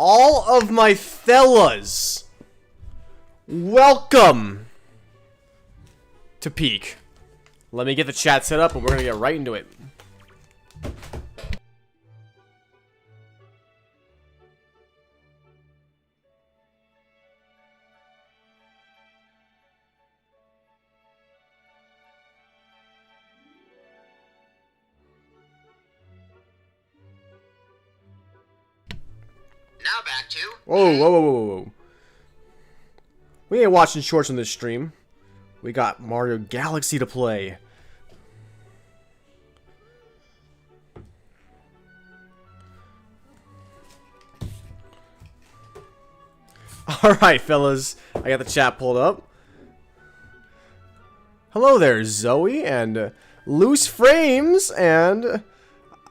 All of my fellas, welcome to Peak. Let me get the chat set up and we're gonna get right into it. Now back to... Whoa. We ain't watching shorts on this stream. We got Mario Galaxy to play. Alright, fellas. I got the chat pulled up. Hello there, Zoe, and Loose Frames, and...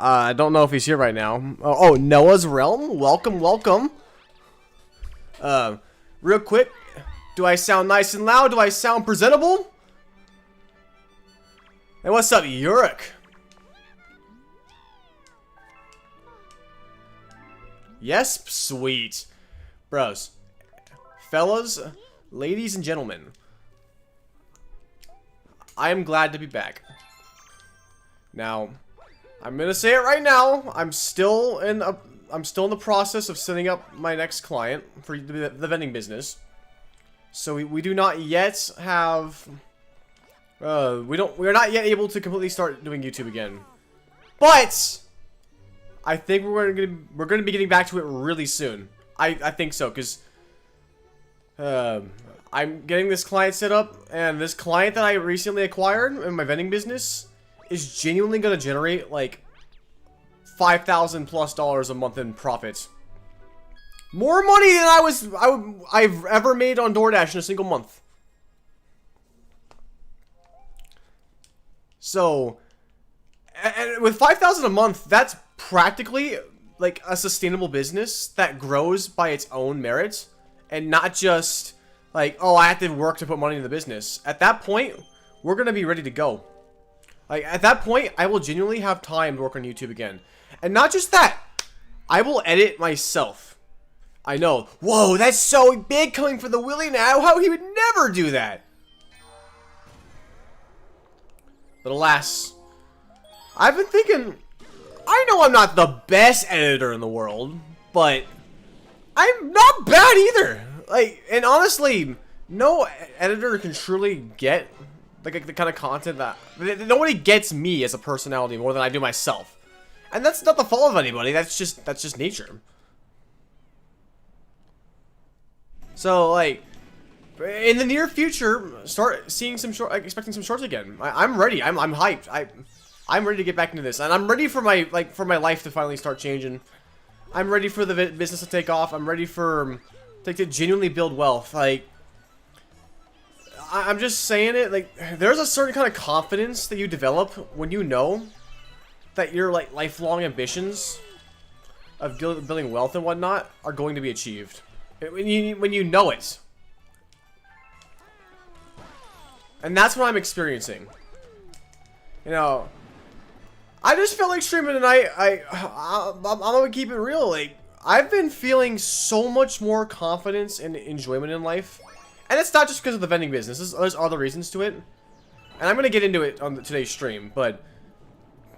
I don't know if he's here right now. Oh, Noah's Realm. Welcome. Real quick, do I sound nice and loud? Do I sound presentable? And what's up, Yurik? Yes, sweet. Bros. Fellas, ladies and gentlemen. I am glad to be back. Now... I'm gonna say it right now. I'm still in the process of setting up my next client for the vending business. So we do not yet have we're not yet able to completely start doing YouTube again. But I think we're gonna be getting back to it really soon. I think so, because I'm getting this client set up, and this client that I recently acquired in my vending business is genuinely gonna generate like $5,000+ a month in profits. More money than I've ever made on DoorDash in a single month. So, and with $5,000 a month, that's practically like a sustainable business that grows by its own merit, and not just like, oh, I have to work to put money in the business. At that point, we're gonna be ready to go. Like, at that point, I will genuinely have time to work on YouTube again. And not just that, I will edit myself. I know. Whoa, that's so big coming from the Willy now. How he would never do that. But alas, I've been thinking, I know I'm not the best editor in the world, but I'm not bad either. Like, and honestly, no editor can truly get like the kind of content that nobody gets me as a personality more than I do myself, and that's not the fault of anybody. That's just nature. So like, in the near future, start seeing some expecting some shorts again. I'm ready. I'm hyped. I'm ready to get back into this, and I'm ready for my life to finally start changing. I'm ready for the business to take off. I'm ready for to genuinely build wealth. Like, I'm just saying it, like, there's a certain kind of confidence that you develop when you know that your, like, lifelong ambitions of building wealth and whatnot are going to be achieved. When you know it. And that's what I'm experiencing. You know, I just felt like streaming tonight. I'm gonna keep it real. Like, I've been feeling so much more confidence and enjoyment in life. And it's not just because of the vending business. There's other reasons to it. And I'm going to get into it on today's stream. But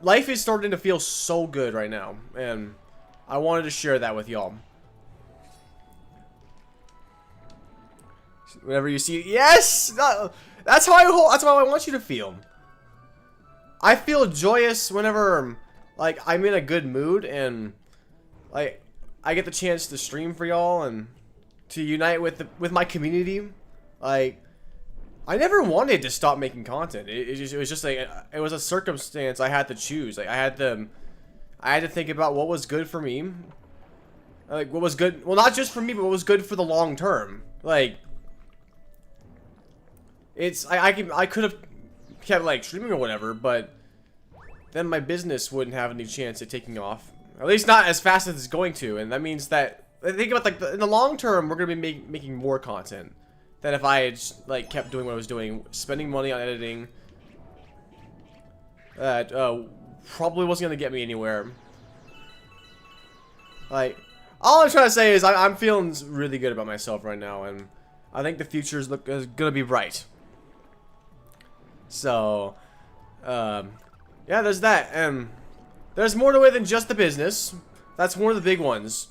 life is starting to feel so good right now. And I wanted to share that with y'all. Whenever you see... Yes! That's how I want you to feel. I feel joyous whenever, like, I'm in a good mood. And, like, I get the chance to stream for y'all. And to unite with my community. Like, I never wanted to stop making content. It was just like, it was a circumstance I had to choose. Like, I had to think about what was good for me. Like, what was good, well, not just for me, but what was good for the long term. Like, I could have kept, like, streaming or whatever, but then my business wouldn't have any chance at taking off. At least not as fast as it's going to, and that means that, think about, like, in the long term, we're going to be making more content than if I had, like, kept doing what I was doing, spending money on editing. That probably wasn't gonna get me anywhere. Like, All I'm trying to say is I'm feeling really good about myself right now, and I think the future is gonna be bright. So, yeah, there's that, and there's more to it than just the business. That's one of the big ones.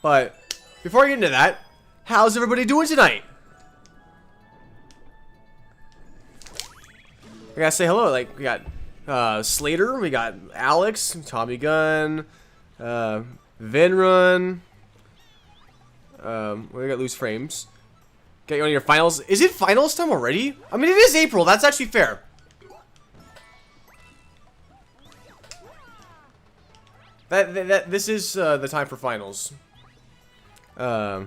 But before I get into that, how's everybody doing tonight? I gotta say hello. Like, we got Slater, we got Alex, Tommy Gunn, Venrun. We got loose frames. Get you on your finals. Is it finals time already? I mean, it is April. That's actually fair. This is the time for finals. Oh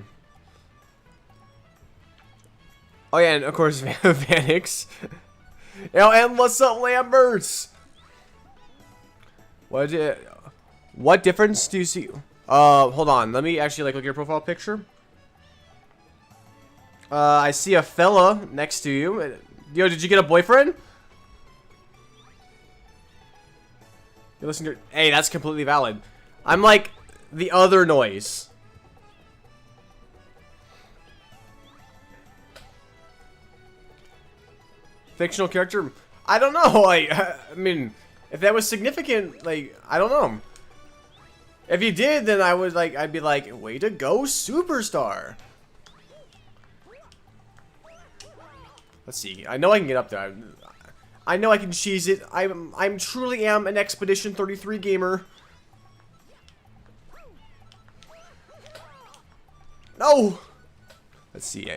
yeah, and of course Vanix. Yo, and what's up, Lamberts? What difference do you see? Hold on. Let me actually look at your profile picture. I see a fella next to you. Yo, did you get a boyfriend? You listen to. Hey, that's completely valid. I'm like the other noise. Fictional character? I don't know. Like, I mean, if that was significant, like, I don't know. If you did, then I'd be like, way to go, superstar. Let's see. I know I can get up there. I know I can cheese it. I'm truly am an Expedition 33 gamer. No. Let's see.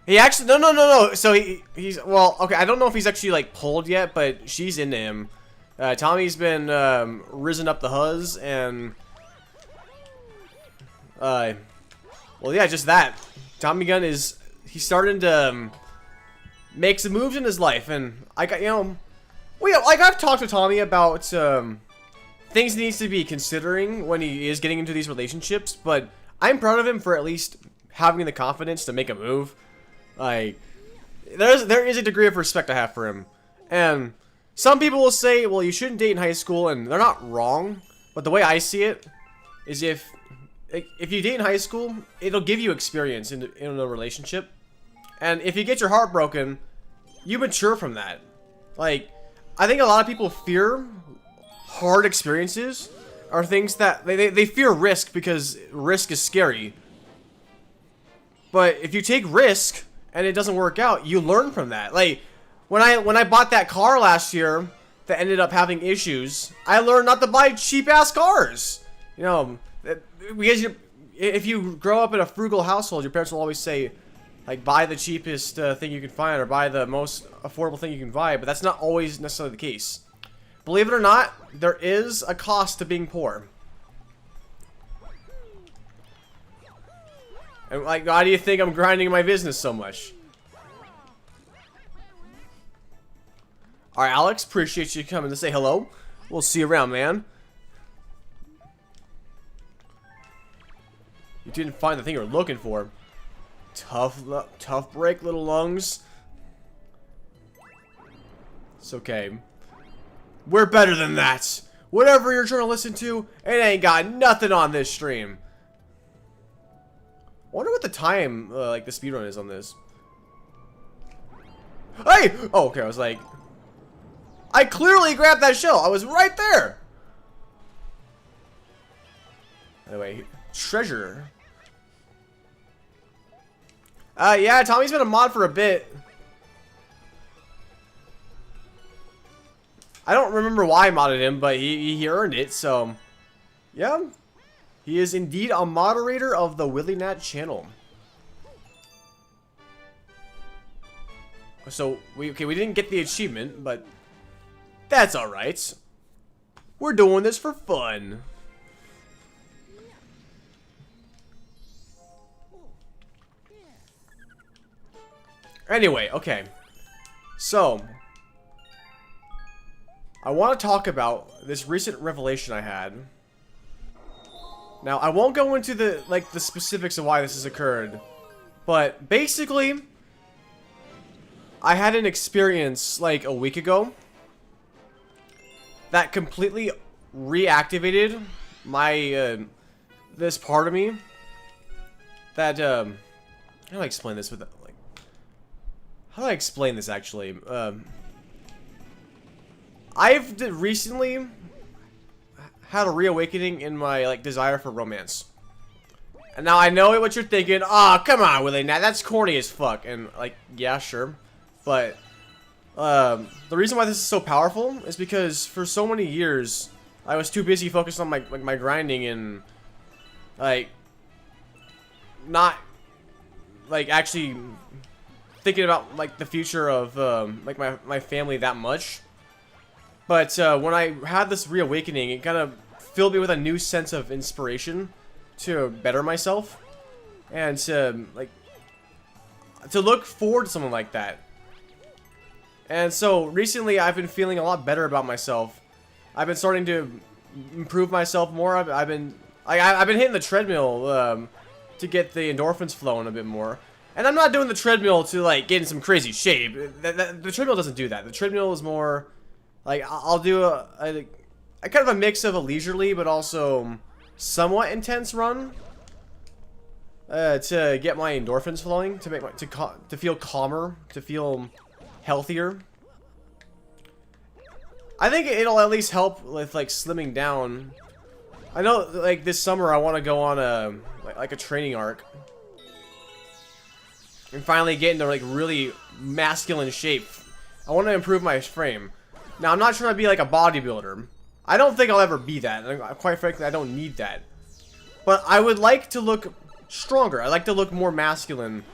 He actually no. So he's well, okay. I don't know if he's actually like pulled yet, but she's into him. Tommy's been risen up the huzz and well, yeah, just that. Tommy Gunn he's starting to make some moves in his life, and I got I've talked to Tommy about things he needs to be considering when he is getting into these relationships, but I'm proud of him for at least having the confidence to make a move. Like, there is a degree of respect I have for him. And some people will say, well, you shouldn't date in high school, and they're not wrong. But the way I see it is if you date in high school, it'll give you experience in a relationship. And if you get your heart broken, you mature from that. Like, I think a lot of people fear hard experiences or things that they fear risk because risk is scary. But if you take risk and it doesn't work out, you learn from that. Like, when I bought that car last year that ended up having issues, I learned not to buy cheap-ass cars. You know, because if you grow up in a frugal household, your parents will always say, like, buy the cheapest thing you can find or buy the most affordable thing you can buy, but that's not always necessarily the case. Believe it or not, there is a cost to being poor. And like, why do you think I'm grinding my business so much? Alright, Alex, appreciate you coming to say hello. We'll see you around, man. You didn't find the thing you were looking for. Tough break, little lungs. It's okay. We're better than that. Whatever you're trying to listen to, it ain't got nothing on this stream. I wonder what the time, like, the speedrun is on this. Hey! Oh, okay, I was like... I clearly grabbed that shell. I was right there. Anyway, treasure. Yeah, Tommy's been a mod for a bit. I don't remember why I modded him, but he earned it, so... Yeah. He is indeed a moderator of the WillyNat channel. So, we didn't get the achievement, but... That's alright. We're doing this for fun. Anyway, okay. So, I want to talk about this recent revelation I had. Now, I won't go into the specifics of why this has occurred, but basically, I had an experience like a week ago that completely reactivated my this part of me that how do I explain this with like how do I explain this actually? I've recently had a reawakening in my like desire for romance. And now I know what you're thinking. Oh, come on, Willie. Now that's corny as fuck. And like, yeah, sure. But the reason why this is so powerful is because for so many years I was too busy focused on my grinding and like not like actually thinking about like the future of like my family that much. But when I had this reawakening, it kind of filled me with a new sense of inspiration to better myself and to like to look forward to something like that. And so recently I've been feeling a lot better about myself. I've been starting to improve myself more. I've been hitting the treadmill to get the endorphins flowing a bit more. And I'm not doing the treadmill to like get in some crazy shape. The treadmill doesn't do that. The treadmill is more like I'll do a kind of a mix of a leisurely but also somewhat intense run to get my endorphins flowing, to make to feel calmer, to feel healthier. I think it'll at least help with like slimming down. I know like this summer I want to go on a like a training arc and finally get into like really masculine shape. I want to improve my frame. Now I'm not trying to be like a bodybuilder. I don't think I'll ever be that. Quite frankly, I don't need that. But I would like to look stronger. I like to look more masculine.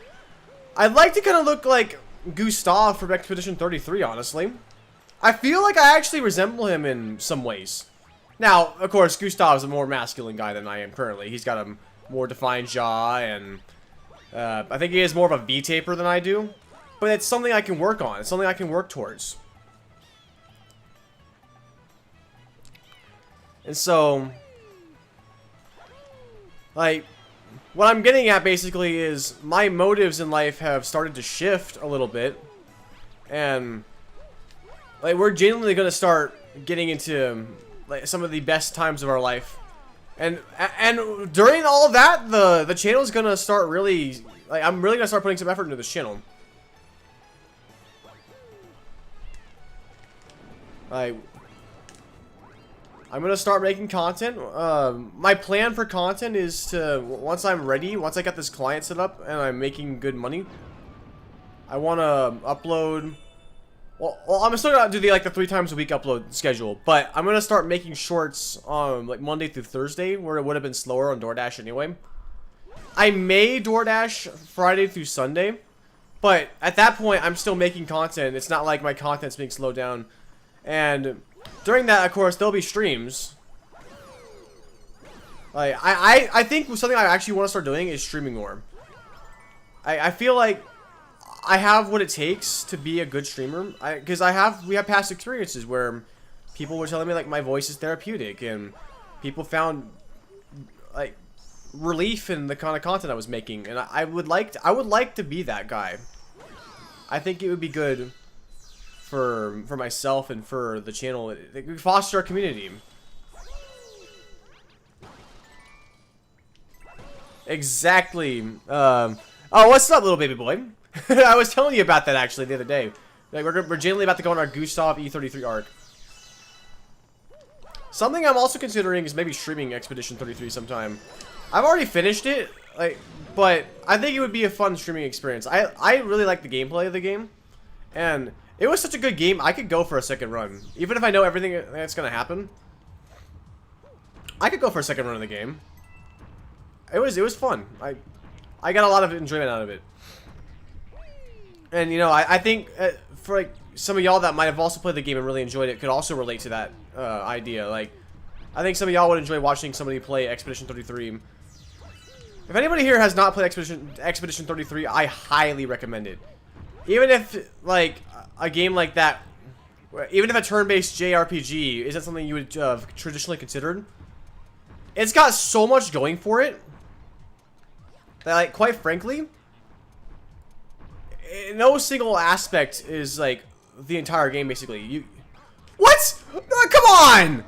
I'd like to kind of look like Gustav from Expedition 33, honestly. I feel like I actually resemble him in some ways. Now, of course, Gustav's a more masculine guy than I am currently. He's got a more defined jaw, and I think he has more of a V-taper than I do. But it's something I can work on. It's something I can work towards. And so, like, what I'm getting at basically is my motives in life have started to shift a little bit. And, like, we're genuinely going to start getting into, like, some of the best times of our life. And during all of that, the channel's going to start really, like, I'm really going to start putting some effort into this channel. Like, I'm gonna start making content. My plan for content is to, once I'm ready, once I got this client set up and I'm making good money, I want to upload. Well, I'm still gonna do the 3 times a week upload schedule, but I'm gonna start making shorts on like Monday through Thursday, where it would have been slower on DoorDash anyway. I may DoorDash Friday through Sunday, but at that point, I'm still making content. It's not like my content's being slowed down, and during that, of course, there'll be streams. Like, I think something I actually want to start doing is streaming more. I feel like I have what it takes to be a good streamer. Because we have past experiences where people were telling me, like, my voice is therapeutic. And people found, like, relief in the kind of content I was making. And I would like to be that guy. I think it would be good for myself and for the channel. We foster our community. Exactly. Oh, what's up, little baby boy? I was telling you about that actually the other day. Like we're genuinely about to go on our Gustav E33 arc. Something I'm also considering is maybe streaming Expedition 33 sometime. I've already finished it, like, but I think it would be a fun streaming experience. I really like the gameplay of the game, and it was such a good game, I could go for a second run. Even if I know everything that's going to happen, I could go for a second run of the game. It was fun. I got a lot of enjoyment out of it. And, you know, I think for, like, some of y'all that might have also played the game and really enjoyed it could also relate to that idea. Like, I think some of y'all would enjoy watching somebody play Expedition 33. If anybody here has not played Expedition 33, I highly recommend it. Even if, like, a game like that, even if a turn-based JRPG isn't something you would traditionally considered, it's got so much going for it that, like, quite frankly, no single aspect is, like, the entire game, basically. What? Come on!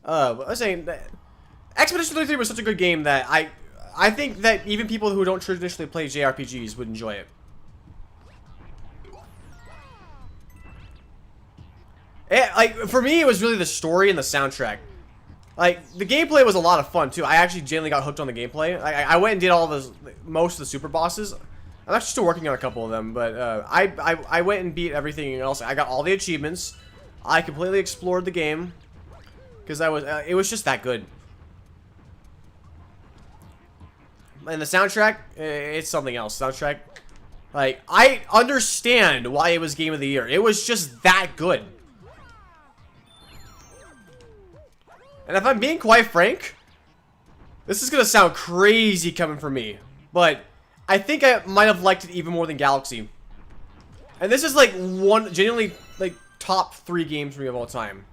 I was saying that Expedition 33 was such a good game that I think that even people who don't traditionally play JRPGs would enjoy it. Like, for me, it was really the story and the soundtrack. Like, the gameplay was a lot of fun, too. I actually genuinely got hooked on the gameplay. I went and did most of the super bosses. I'm actually still working on a couple of them, but I went and beat everything else. I got all the achievements. I completely explored the game. Because it was just that good. And the soundtrack, it's something else. Soundtrack, like, I understand why it was Game of the Year. It was just that good. And if I'm being quite frank, this is gonna sound crazy coming from me, but I think I might have liked it even more than Galaxy. And this is like genuinely like top 3 games for me of all time.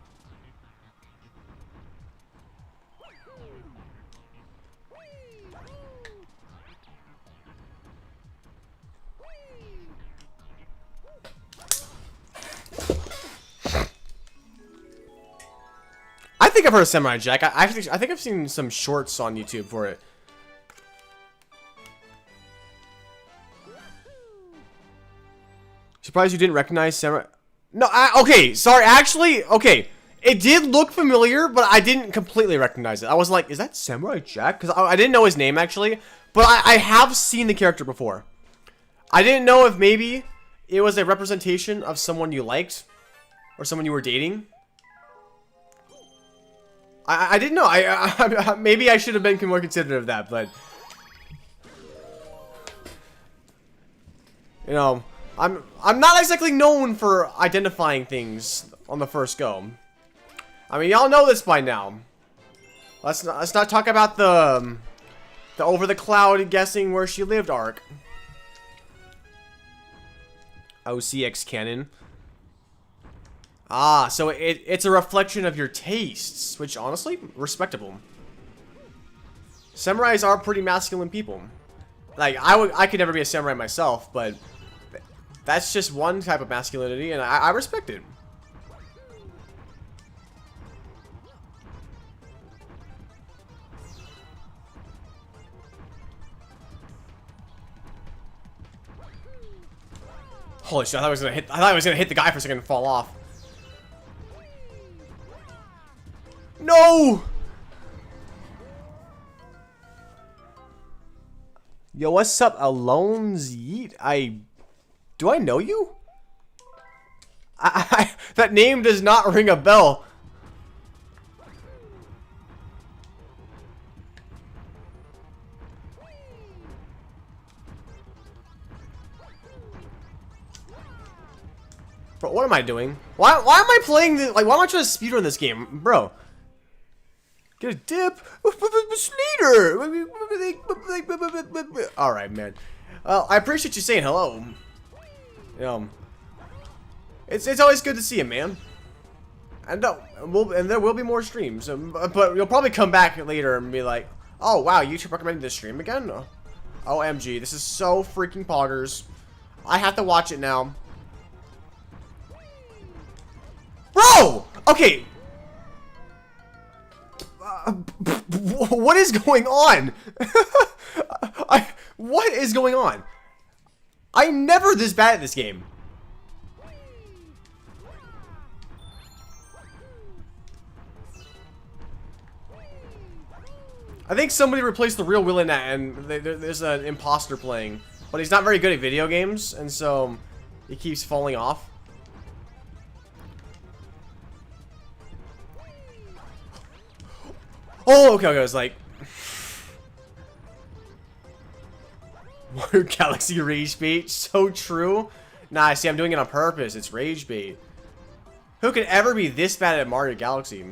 I think I've heard of Samurai Jack. I think I've seen some shorts on YouTube for it. Surprised you didn't recognize Samurai... No, okay, sorry, actually, okay. It did look familiar, but I didn't completely recognize it. I was like, is that Samurai Jack? Because I didn't know his name, actually. But I have seen the character before. I didn't know if maybe it was a representation of someone you liked. Or someone you were dating. I didn't know. Maybe I should have been more considerate of that, but you know, I'm not exactly known for identifying things on the first go. I mean, y'all know this by now. Let's not talk about the over the cloud guessing where she lived arc. OCX canon. Ah, so it's a reflection of your tastes, which honestly, respectable. Samurais are pretty masculine people. Like, I could never be a samurai myself, but that's just one type of masculinity, and I respect it. Holy shit, I thought I was gonna hit the guy for a second and fall off. No! Yo, what's up, Alone's Yeet? Do I know you? That name does not ring a bell. Bro, what am I doing? Why am I playing this? Like, why am I trying to speedrun this game? Bro. Get a dip. Slater. Alright, man. I appreciate you saying hello. It's always good to see you, man. And there will be more streams. But you'll probably come back later and be like, oh, wow, YouTube recommended this stream again? OMG, this is so freaking poggers. I have to watch it now. Bro! Okay. What is going on? What is going on? I'm never this bad at this game. I think somebody replaced the real Will in that, and there's an imposter playing. But he's not very good at video games, and so he keeps falling off. Oh, okay, I was like... Mario Galaxy rage bait, so true. Nah, see, I'm doing it on purpose. It's rage bait. Who could ever be this bad at Mario Galaxy?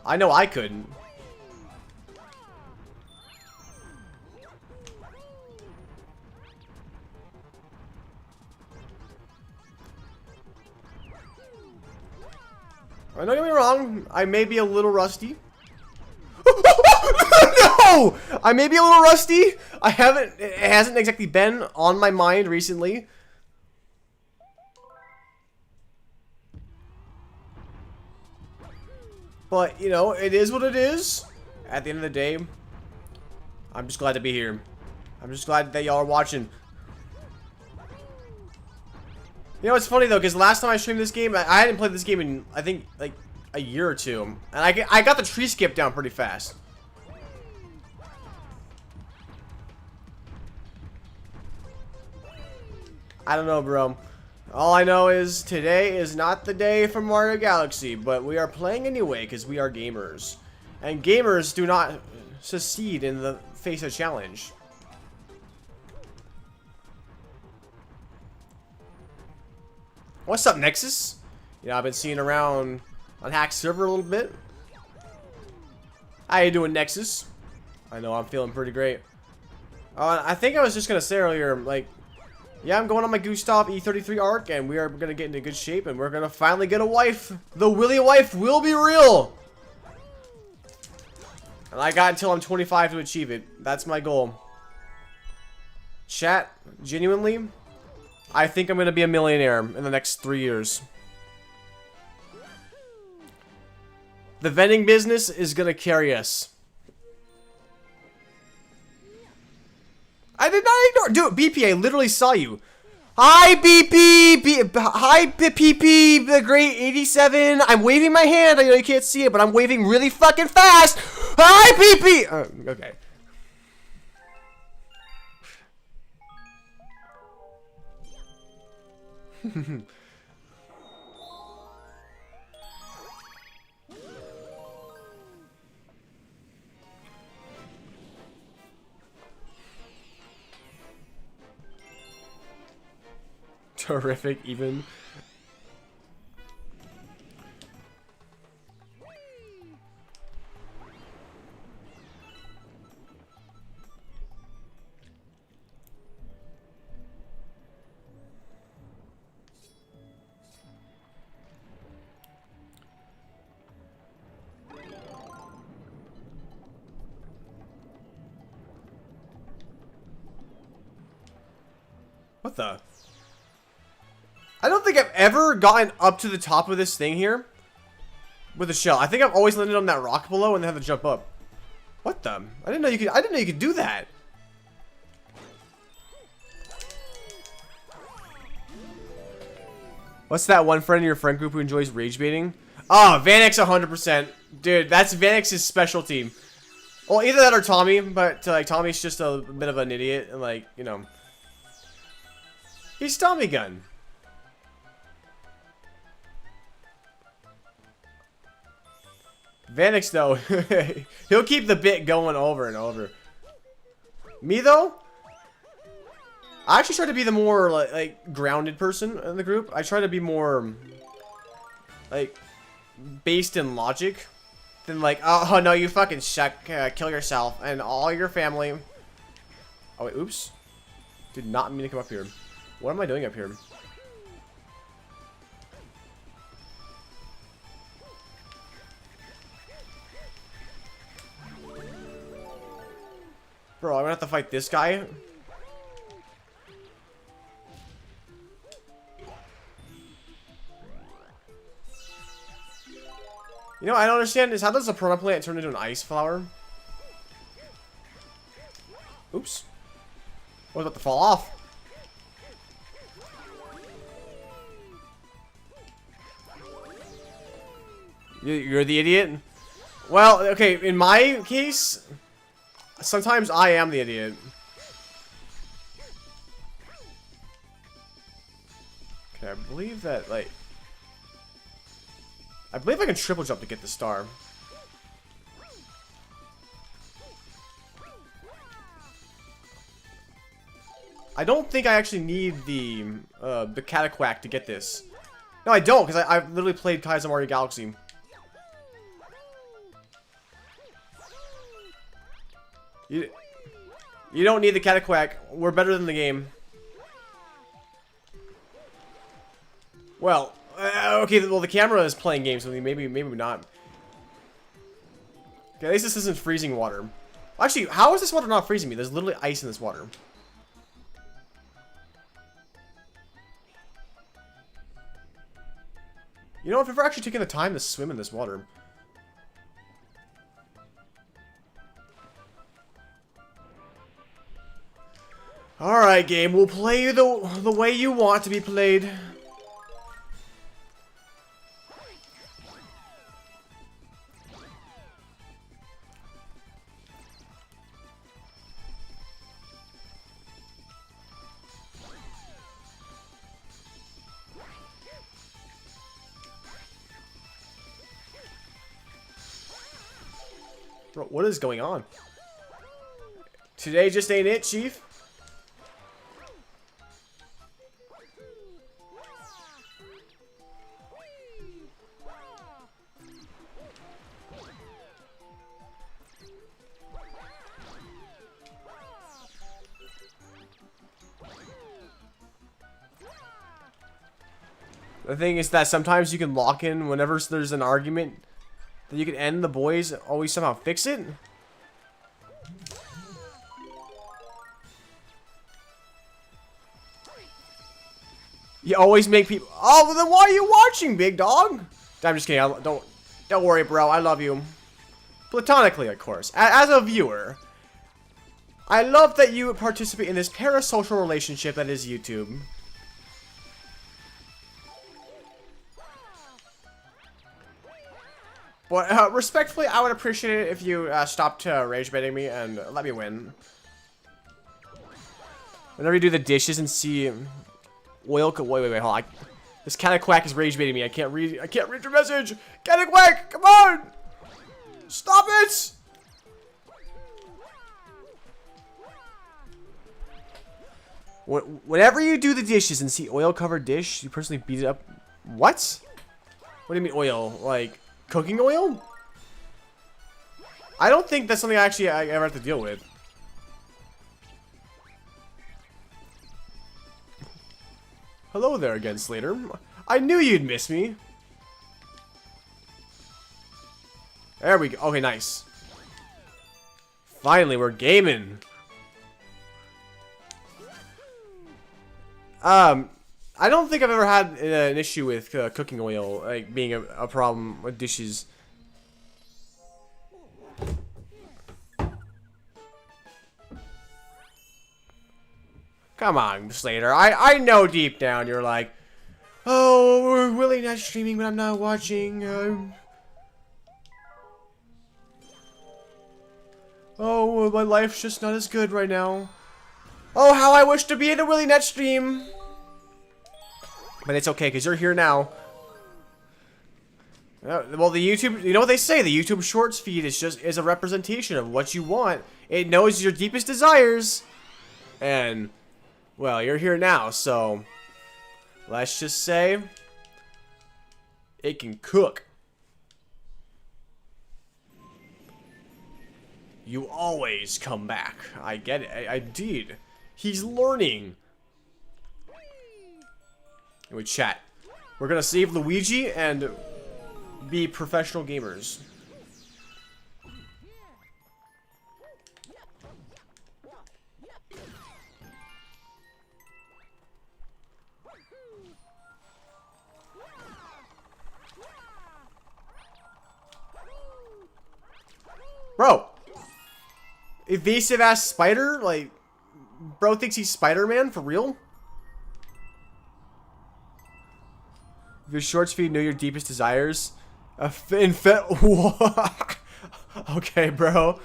I know I couldn't. Don't get me wrong, I may be a little rusty. No! I may be a little rusty. It hasn't exactly been on my mind recently. But, you know, it is what it is. At the end of the day, I'm just glad to be here. I'm just glad that y'all are watching. You know, it's funny, though, because last time I streamed this game, I hadn't played this game in, I think, like, a year or two. And I got the tree skip down pretty fast. I don't know, bro. All I know is today is not the day for Mario Galaxy, but we are playing anyway because we are gamers. And gamers do not succeed in the face of challenge. What's up, Nexus? You know, I've been seeing around on Hack Server a little bit. How you doing, Nexus? I know I'm feeling pretty great. I think I was just gonna say earlier, like, yeah, I'm going on my Gustav E33 arc, and we are gonna get into good shape, and we're gonna finally get a wife. The Willy wife will be real. And I got until I'm 25 to achieve it. That's my goal. Chat, genuinely, I think I'm gonna be a millionaire in the next 3 years. The vending business is gonna carry us. I did not ignore. Dude, BP, I literally saw you. Hi, BP. Hi, PP, the great 87. I'm waving my hand. I know you can't see it, but I'm waving really fucking fast. Hi, PP. Okay. Terrific, even. What the? I don't think I've ever gotten up to the top of this thing here with a shell. I think I've always landed on that rock below and then have to jump up. What the? I didn't know you could. I didn't know you could do that. What's that one friend in your friend group who enjoys rage baiting? Oh, Vanix 100%. Dude, that's Vanix's specialty. Well, either that or Tommy, but like Tommy's just a bit of an idiot and like, you know. He's Tommy Gun. Vanix, though, he'll keep the bit going over and over. Me, though, I actually try to be the more, like grounded person in the group. I try to be more, like, based in logic than, like, oh, no, you fucking suck, kill yourself and all your family. Oh, wait, oops. Did not mean to come up here. What am I doing up here? Bro, I'm gonna have to fight this guy. You know, I don't understand is how does a piranha plant turn into an ice flower? Oops. I was about to fall off. You're the idiot? Well, okay, in my case, sometimes I am the idiot. Okay, I believe that, like... I believe I can triple jump to get the star. I don't think I actually need the Cataquack to get this. No, I don't, because I've literally played Kaizo Mario Galaxy. You don't need the Cataquack. We're better than the game. Well, okay, well the camera is playing games, so maybe not. Okay, at least this isn't freezing water. Actually, how is this water not freezing me? There's literally ice in this water. You know, I've never actually taken the time to swim in this water. Alright, game. We'll play you the way you want to be played. Bro, what is going on? Today just ain't it, Chief. The thing is that sometimes you can lock in whenever there's an argument that you can end, the boys always somehow fix it. You always make people. Oh, well then why are you watching, big dog? I'm just kidding. Don't worry, bro. I love you, platonically, of course. As a viewer, I love that you participate in this parasocial relationship that is YouTube. But respectfully, I would appreciate it if you stopped rage baiting me and let me win. Whenever you do the dishes and see oil, wait, hold on. This Cataquack is rage baiting me. I can't read your message. Cataquack, come on! Stop it! Whenever you do the dishes and see oil-covered dish, you personally beat it up. What? What do you mean oil? Like cooking oil? I don't think that's something I ever have to deal with. Hello there again, Slater. I knew you'd miss me. There we go. Okay, nice. Finally, we're gaming. I don't think I've ever had an issue with cooking oil, like being a problem with dishes. Come on, Slater. I know deep down you're like, oh, we're really not streaming, but I'm not watching. Oh, my life's just not as good right now. Oh, how I wish to be in a Willie Net stream. But it's okay, because you're here now. Well, the YouTube, you know what they say, the YouTube Shorts feed is a representation of what you want. It knows your deepest desires. And, well, you're here now, so let's just say it can cook. You always come back. I get it. I did. He's learning. Anyway, chat. We're gonna save Luigi and be professional gamers. Bro! Evasive ass spider? Like, bro thinks he's Spider-Man for real? If your shorts feed know your deepest desires, okay, bro.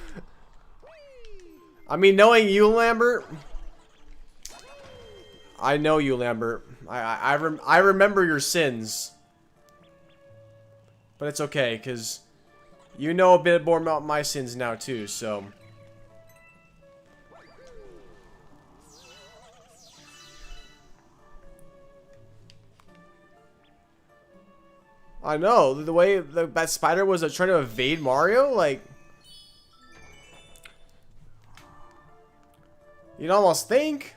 I mean, knowing you, Lambert. I know you, Lambert. I remember your sins. But it's okay, because you know a bit more about my sins now, too, so. I know, the way that spider was trying to evade Mario, like, you'd almost think.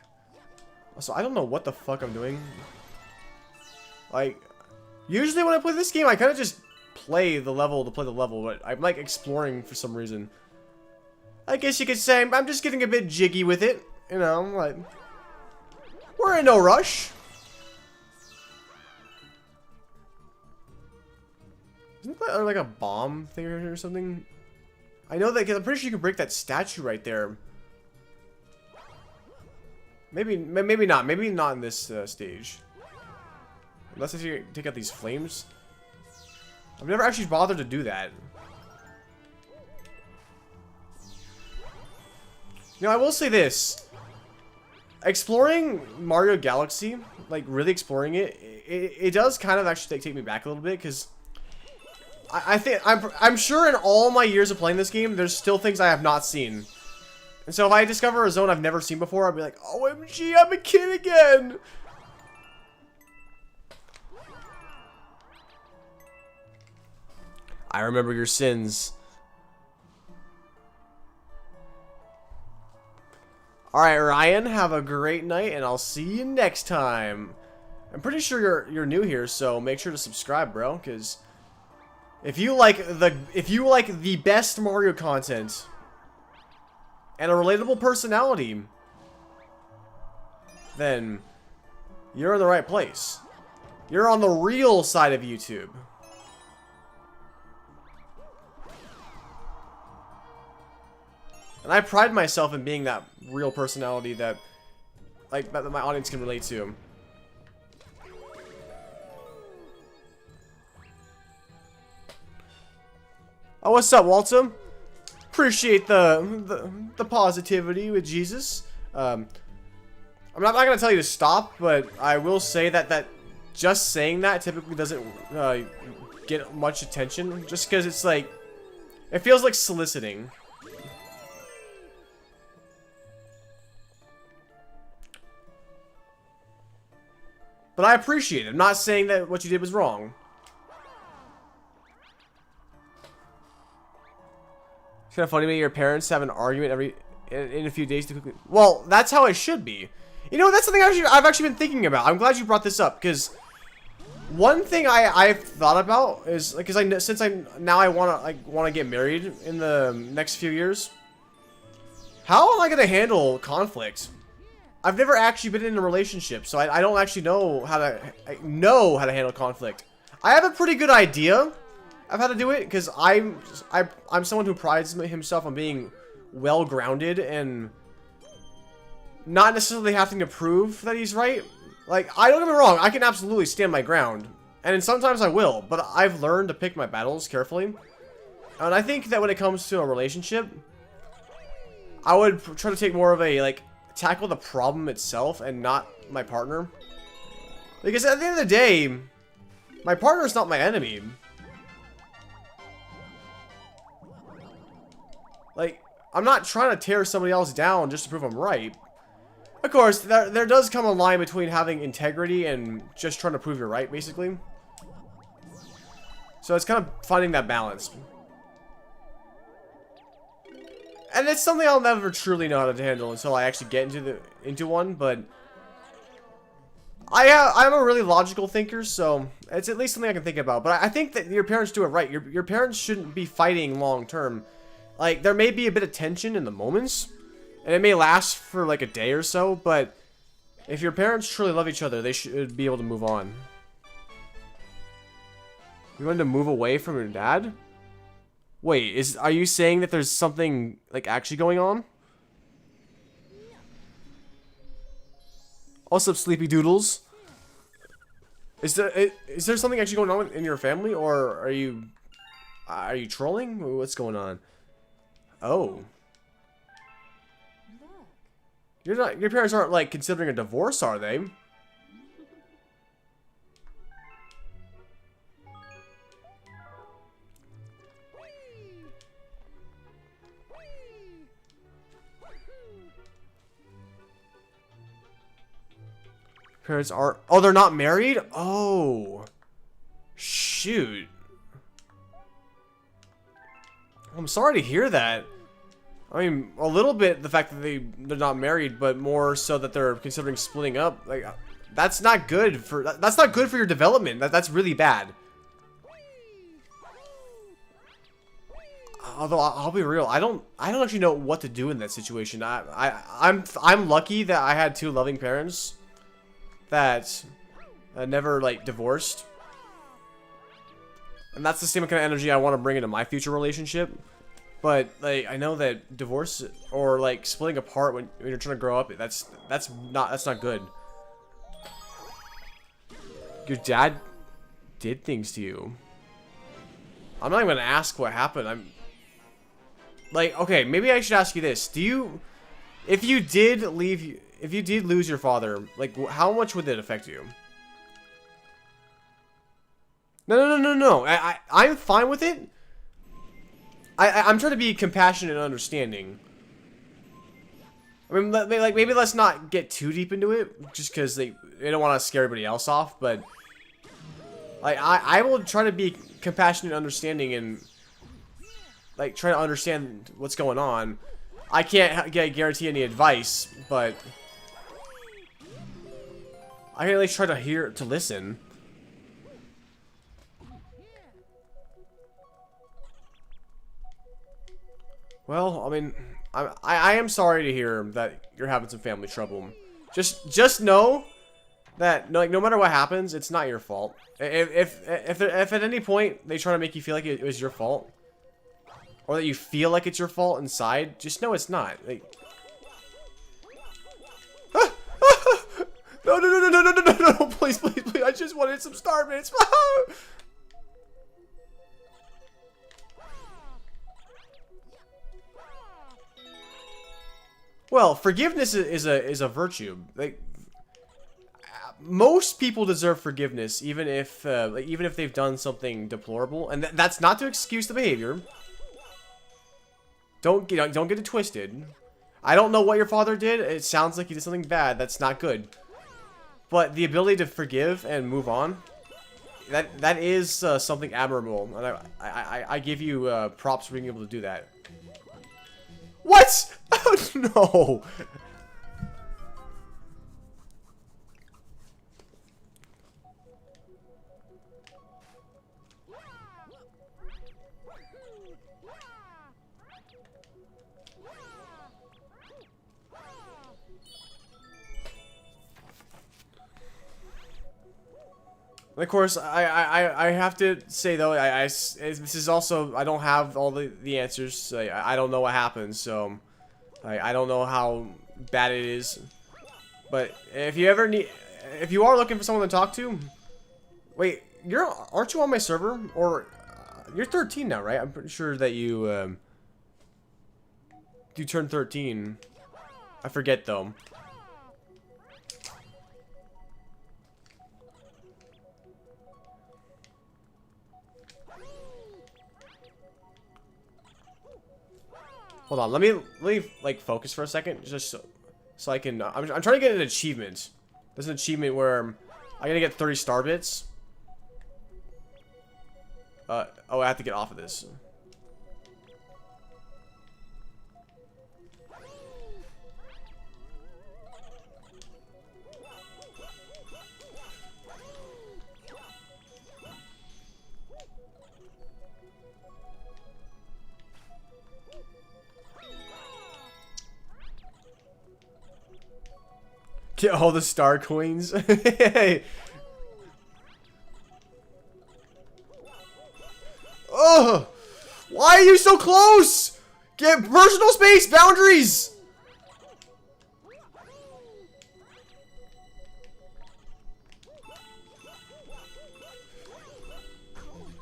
So I don't know what the fuck I'm doing. Like, usually when I play this game, I kind of just play the level to play the level, but I'm like exploring for some reason. I guess you could say I'm just getting a bit jiggy with it, you know, like, we're in no rush. Isn't that like a bomb thing or something? I know that, 'cause I'm pretty sure you can break that statue right there. Maybe not. Maybe not in this stage. Unless I take out these flames. I've never actually bothered to do that. You know, I will say this. Exploring Mario Galaxy, like really exploring it, it does kind of actually take me back a little bit, because I think I'm sure in all my years of playing this game, there's still things I have not seen. And so if I discover a zone I've never seen before, I'll be like, OMG, I'm a kid again! I remember your sins. Alright, Ryan, have a great night, and I'll see you next time. I'm pretty sure you're new here, so make sure to subscribe, bro, because if you like the best Mario content and a relatable personality, then you're in the right place. You're on the real side of YouTube. And I pride myself in being that real personality that, like, that my audience can relate to. Oh, what's up, Walter? Appreciate the positivity with Jesus. I'm not gonna tell you to stop, but I will say that just saying that typically doesn't get much attention, just because it's like, it feels like soliciting. But I appreciate it. I'm not saying that what you did was wrong. It's kind of funny, maybe your parents have an argument in a few days to quickly. Well, that's how it should be. You know, that's something I've actually been thinking about. I'm glad you brought this up, because one thing I've thought about is, like, since I want to get married in the next few years. How am I gonna handle conflict? I've never actually been in a relationship, so I don't actually know how to handle conflict. I have a pretty good idea of how to do it, because I'm someone who prides himself on being well-grounded and not necessarily having to prove that he's right. Like, don't get me wrong, I can absolutely stand my ground, and sometimes I will, but I've learned to pick my battles carefully. And I think that when it comes to a relationship, I would try to take more of a, like, tackle the problem itself and not my partner, because at the end of the day, my partner's not my enemy. Like, I'm not trying to tear somebody else down just to prove I'm right. Of course, there does come a line between having integrity and just trying to prove you're right, basically. So it's kind of finding that balance. And it's something I'll never truly know how to handle until I actually get into one, but I'm a really logical thinker, so it's at least something I can think about. But I think that your parents do it right. Your parents shouldn't be fighting long term. Like, there may be a bit of tension in the moments, and it may last for like a day or so, but if your parents truly love each other, they should be able to move on. You wanted to move away from your dad? Wait, are you saying that there's something, like, actually going on? What's up, Sleepy Doodles? Is there something actually going on in your family, or are you trolling? What's going on? Oh. Your parents aren't, like, considering a divorce, are they? Parents are... Oh, they're not married? Oh. Shoot. I'm sorry to hear that. I mean, a little bit the fact that they're not married, but more so that they're considering splitting up. Like, that's not good for... That's not good for your development. That's really bad. Although, I'll be real, I don't actually know what to do in that situation. I'm lucky that I had two loving parents that never, like, divorced. And that's the same kind of energy I want to bring into my future relationship. But like I know that divorce or like splitting apart when you're trying to grow up, that's not good. Your dad did things to you. I'm not even gonna ask what happened. I'm like, okay, maybe I should ask you this. If you did lose your father, like how much would that affect you? No. I'm fine with it. I'm trying to be compassionate and understanding. I mean, like maybe let's not get too deep into it, just because they don't want to scare everybody else off. But like I will try to be compassionate and understanding and like try to understand what's going on. I can't guarantee any advice, but I can at least try to listen. Well, I mean, I am sorry to hear that you're having some family trouble. Just know that like no matter what happens, it's not your fault. If at any point they try to make you feel like it was your fault, or that you feel like it's your fault inside, just know it's not. Like, no, please, I just wanted some star bits. Well, forgiveness is a virtue. Like most people deserve forgiveness, even if they've done something deplorable, and that's not to excuse the behavior. Don't get it twisted. I don't know what your father did. It sounds like he did something bad. That's not good. But the ability to forgive and move on, that is something admirable, and I give you props for being able to do that. What? Oh, no. Of course, I have to say though, this is also, I don't have all the answers. So I don't know what happened, so I don't know how bad it is. But if you are looking for someone to talk to, wait, aren't you on my server? Or you're 13 now, right? I'm pretty sure that you turned 13. I forget though. Hold on, let me like focus for a second, just so I can. I'm trying to get an achievement. There's an achievement where I'm gonna get 30 star bits. Oh, I have to get off of this. Get all the star coins. Hey. Oh, why are you so close? Get personal space boundaries.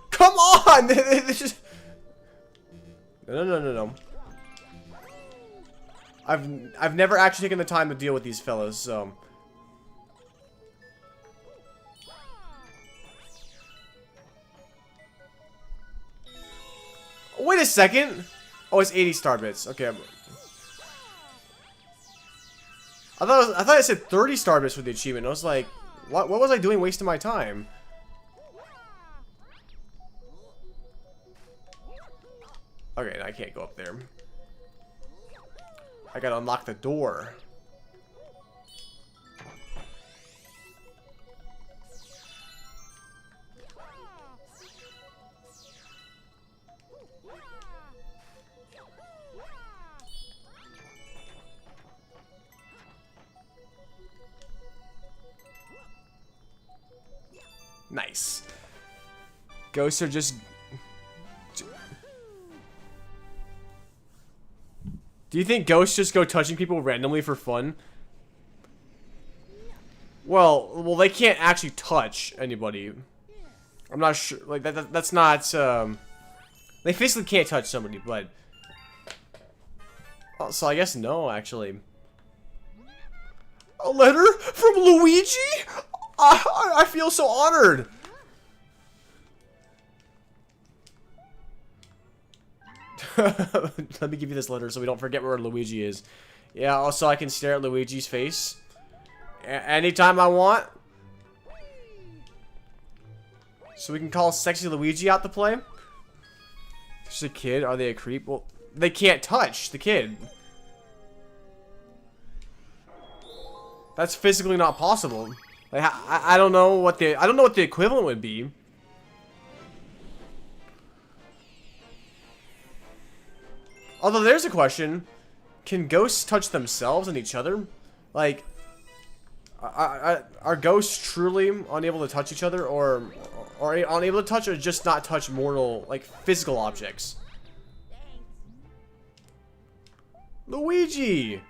Come on. No. I've never actually taken the time to deal with these fellas, so. Wait a second. Oh, it's 80 star bits. Okay. I thought it said 30 star bits for the achievement. I was like, what was I doing wasting my time? Okay, I can't go up there. I gotta unlock the door. Nice. Ghosts are just... Do you think ghosts just go touching people randomly for fun? Well, they can't actually touch anybody. I'm not sure. Like that's not. They physically can't touch somebody, but. So I guess no, actually. A letter from Luigi? I feel so honored. Let me give you this letter so we don't forget where Luigi is. Yeah, also I can stare at Luigi's face anytime I want. So we can call sexy Luigi out to play. Just a kid. Are they a creep? Well, they can't touch the kid. That's physically not possible. Like I don't know what the equivalent would be. Although there's a question, can ghosts touch themselves and each other? Like, are ghosts truly unable to touch each other, or unable to touch, or just not touch mortal, like, physical objects? Luigi!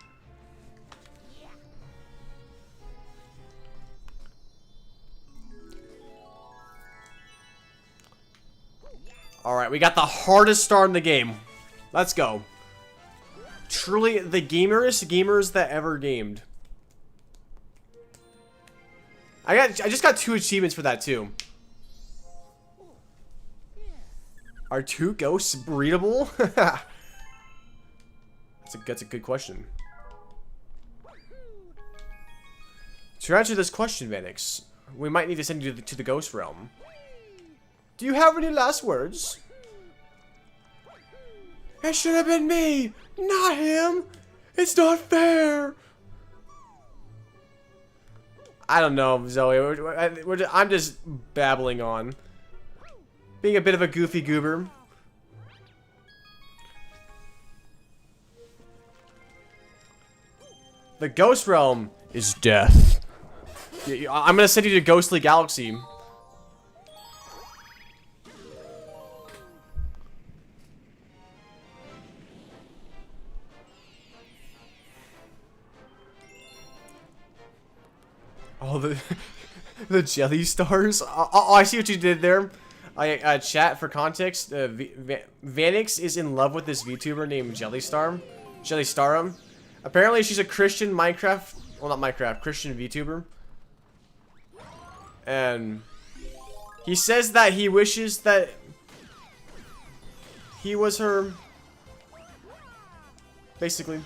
Alright, we got the hardest star in the game. Let's go. Truly the gamers that ever gamed. I just got 2 achievements for that too. Are 2 ghosts breedable? That's a good question. To answer this question, Vanix, we might need to send you to the ghost realm. Do you have any last words? It should have been me, not him. It's not fair. I don't know, Zoe. I'm just babbling on. Being a bit of a goofy goober. The ghost realm is death. I'm gonna send you to Ghostly Galaxy. Oh, the jelly stars. Oh, I see what you did there. Chat for context. Vanix is in love with this VTuber named Jellystarum. Apparently, she's a Christian Minecraft. Well, not Minecraft. Christian VTuber. And he says that he wishes that he was her. Basically.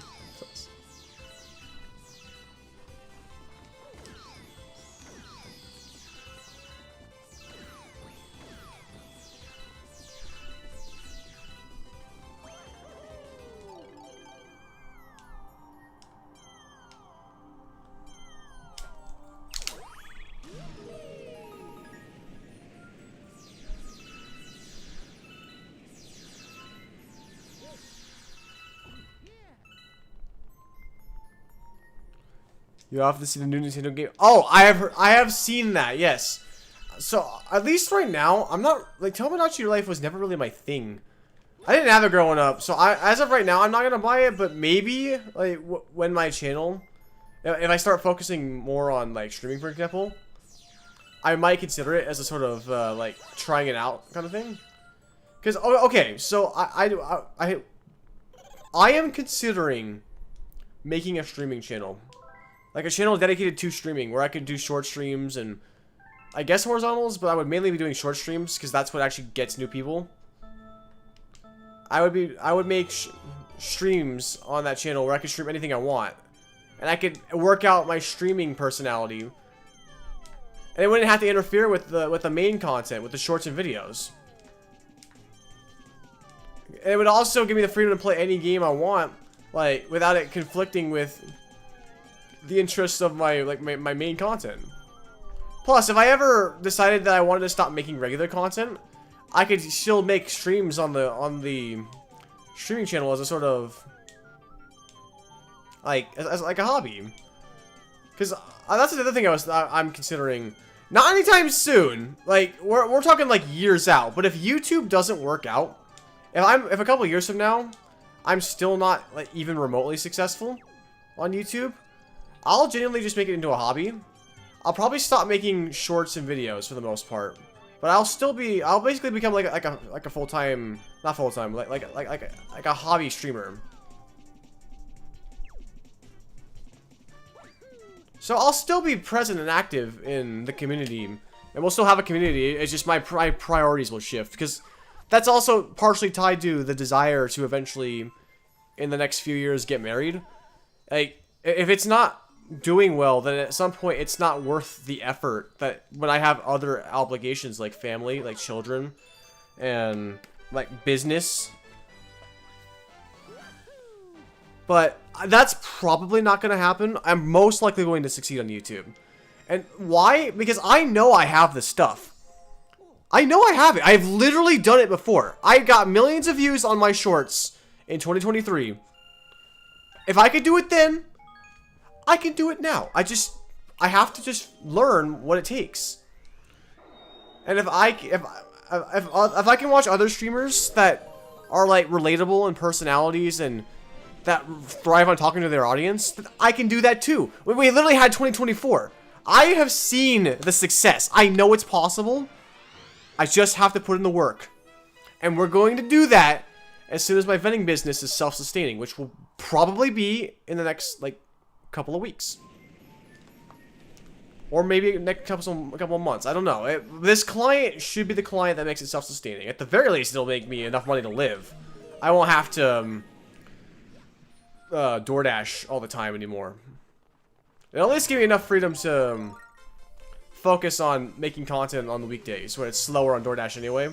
You often see the new Nintendo game. Oh, I have seen that. Yes. So at least right now, I'm not like Tomodachi Life was never really my thing. I didn't have it growing up, so as of right now, I'm not gonna buy it. But maybe like when my channel, if I start focusing more on like streaming, for example, I might consider it as a sort of like trying it out kind of thing. Because okay, so I am considering making a streaming channel. Like a channel dedicated to streaming, where I could do short streams and I guess horizontals, but I would mainly be doing short streams because that's what actually gets new people. I would make streams on that channel where I could stream anything I want, and I could work out my streaming personality, and it wouldn't have to interfere with the main content, with the shorts and videos. And it would also give me the freedom to play any game I want, like without it conflicting with the interests of my main content. Plus, if I ever decided that I wanted to stop making regular content, I could still make streams on the streaming channel as a sort of as like a hobby. Because that's another thing I'm considering. Not anytime soon. Like we're talking like years out. But if YouTube doesn't work out, if a couple years from now I'm still not like even remotely successful on YouTube, I'll genuinely just make it into a hobby. I'll probably stop making shorts and videos for the most part, but I'll basically become like a full-time, not full-time, like a hobby streamer. So I'll still be present and active in the community, and we'll still have a community. It's just my priorities will shift, because that's also partially tied to the desire to eventually, in the next few years, get married. Like, if it's not doing well, then at some point it's not worth the effort that when I have other obligations like family, like children, and like business. But that's probably not going to happen. I'm most likely going to succeed on YouTube. And why? Because I know I have the stuff. I know I have it. I've literally done it before. I got millions of views on my shorts in 2023. If I could do it then, I can do it now. I have to just learn what it takes. And if I can watch other streamers that are like relatable and personalities and that thrive on talking to their audience, then I can do that too. We literally had 2024. I have seen the success. I know it's possible. I just have to put in the work. And we're going to do that as soon as my vending business is self-sustaining, which will probably be in the next like couple of weeks, or maybe next couple of months. I don't know. This client should be the client that makes it self-sustaining. At the very least, it'll make me enough money to live. I won't have to DoorDash all the time anymore. It'll at least give me enough freedom to focus on making content on the weekdays when it's slower on DoorDash anyway.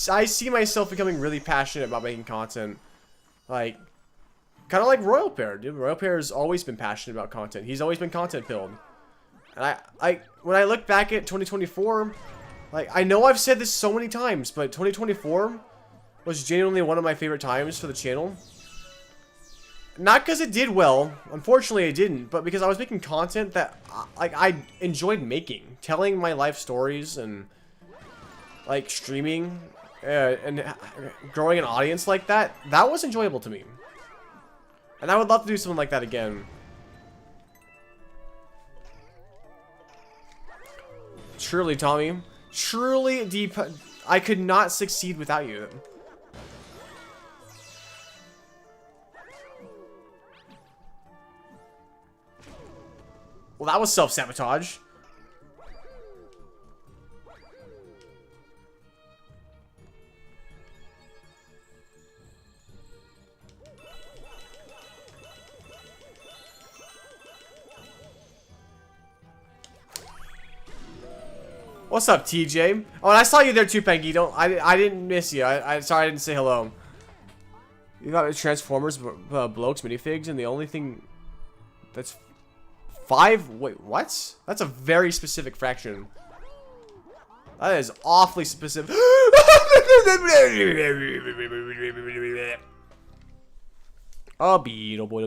I see myself becoming really passionate about making content, like, kind of like Royal Pair. Dude, Royal Pair has always been passionate about content. He's always been content filled. And when I look back at 2024, like, I know I've said this so many times, but 2024 was genuinely one of my favorite times for the channel. Not because it did well, unfortunately it didn't, but because I was making content that like I enjoyed making, telling my life stories and like streaming and growing an audience like that. That was enjoyable to me, and I would love to do something like that again. Truly, Tommy, truly deep. I could not succeed without you. Well, that was self-sabotage. What's up, TJ? Oh, and I saw you there too, Penky. I didn't miss you. I sorry I didn't say hello. You got Transformers, Blokes, minifigs, and the only thing that's 5? Wait, what? That's a very specific fraction. That is awfully specific. Oh, beetle boy.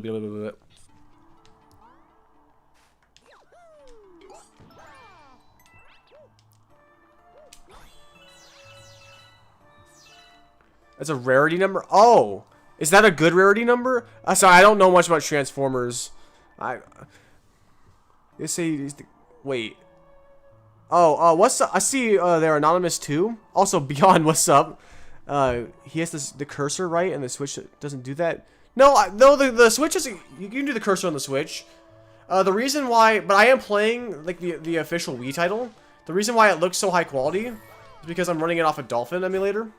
That's a rarity number? Oh, is that a good rarity number? Sorry, I don't know much about Transformers. They say, wait. Oh, what's up? I see they're anonymous too. Also, Beyond, what's up? He has the cursor, right? And the Switch doesn't do that. No, the Switch is. You can do the cursor on the Switch. The reason why, but I am playing like the official Wii title. The reason why it looks so high quality is because I'm running it off a Dolphin emulator.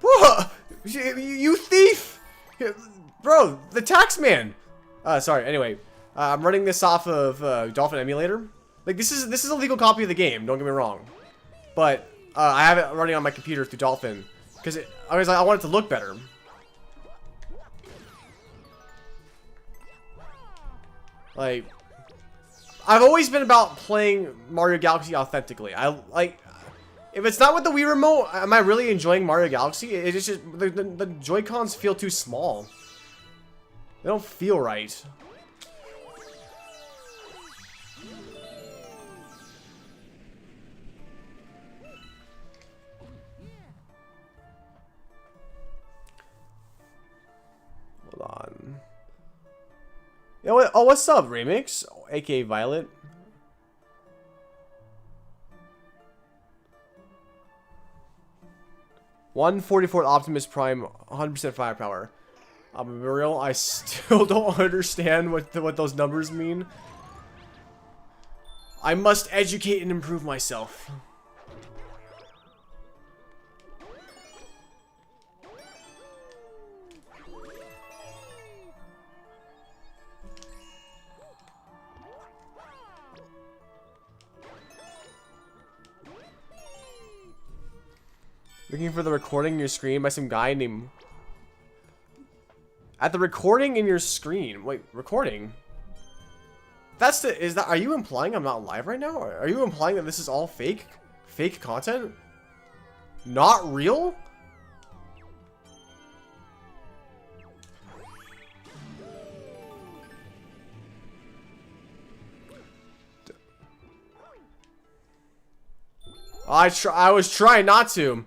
Whoa! You thief! Bro, the tax man. Sorry. Anyway, I'm running this off of Dolphin emulator. Like this is a legal copy of the game. Don't get me wrong, but I have it running on my computer through Dolphin because I want it to look better. Like, I've always been about playing Mario Galaxy authentically. I like, if it's not with the Wii remote, am I really enjoying Mario Galaxy? It's just the Joy-Cons feel too small. They don't feel right. Hold on. Yo, oh, what's up, Remix? AKA Violet. $144 Optimus Prime, 100% firepower. I'm real. I still don't understand what those numbers mean. I must educate and improve myself. Looking for the recording in your screen by some guy named... At the recording in your screen. Wait, recording? That's the... Is that... Are you implying I'm not live right now? Are you implying that this is all fake? Fake content? Not real? I was trying not to.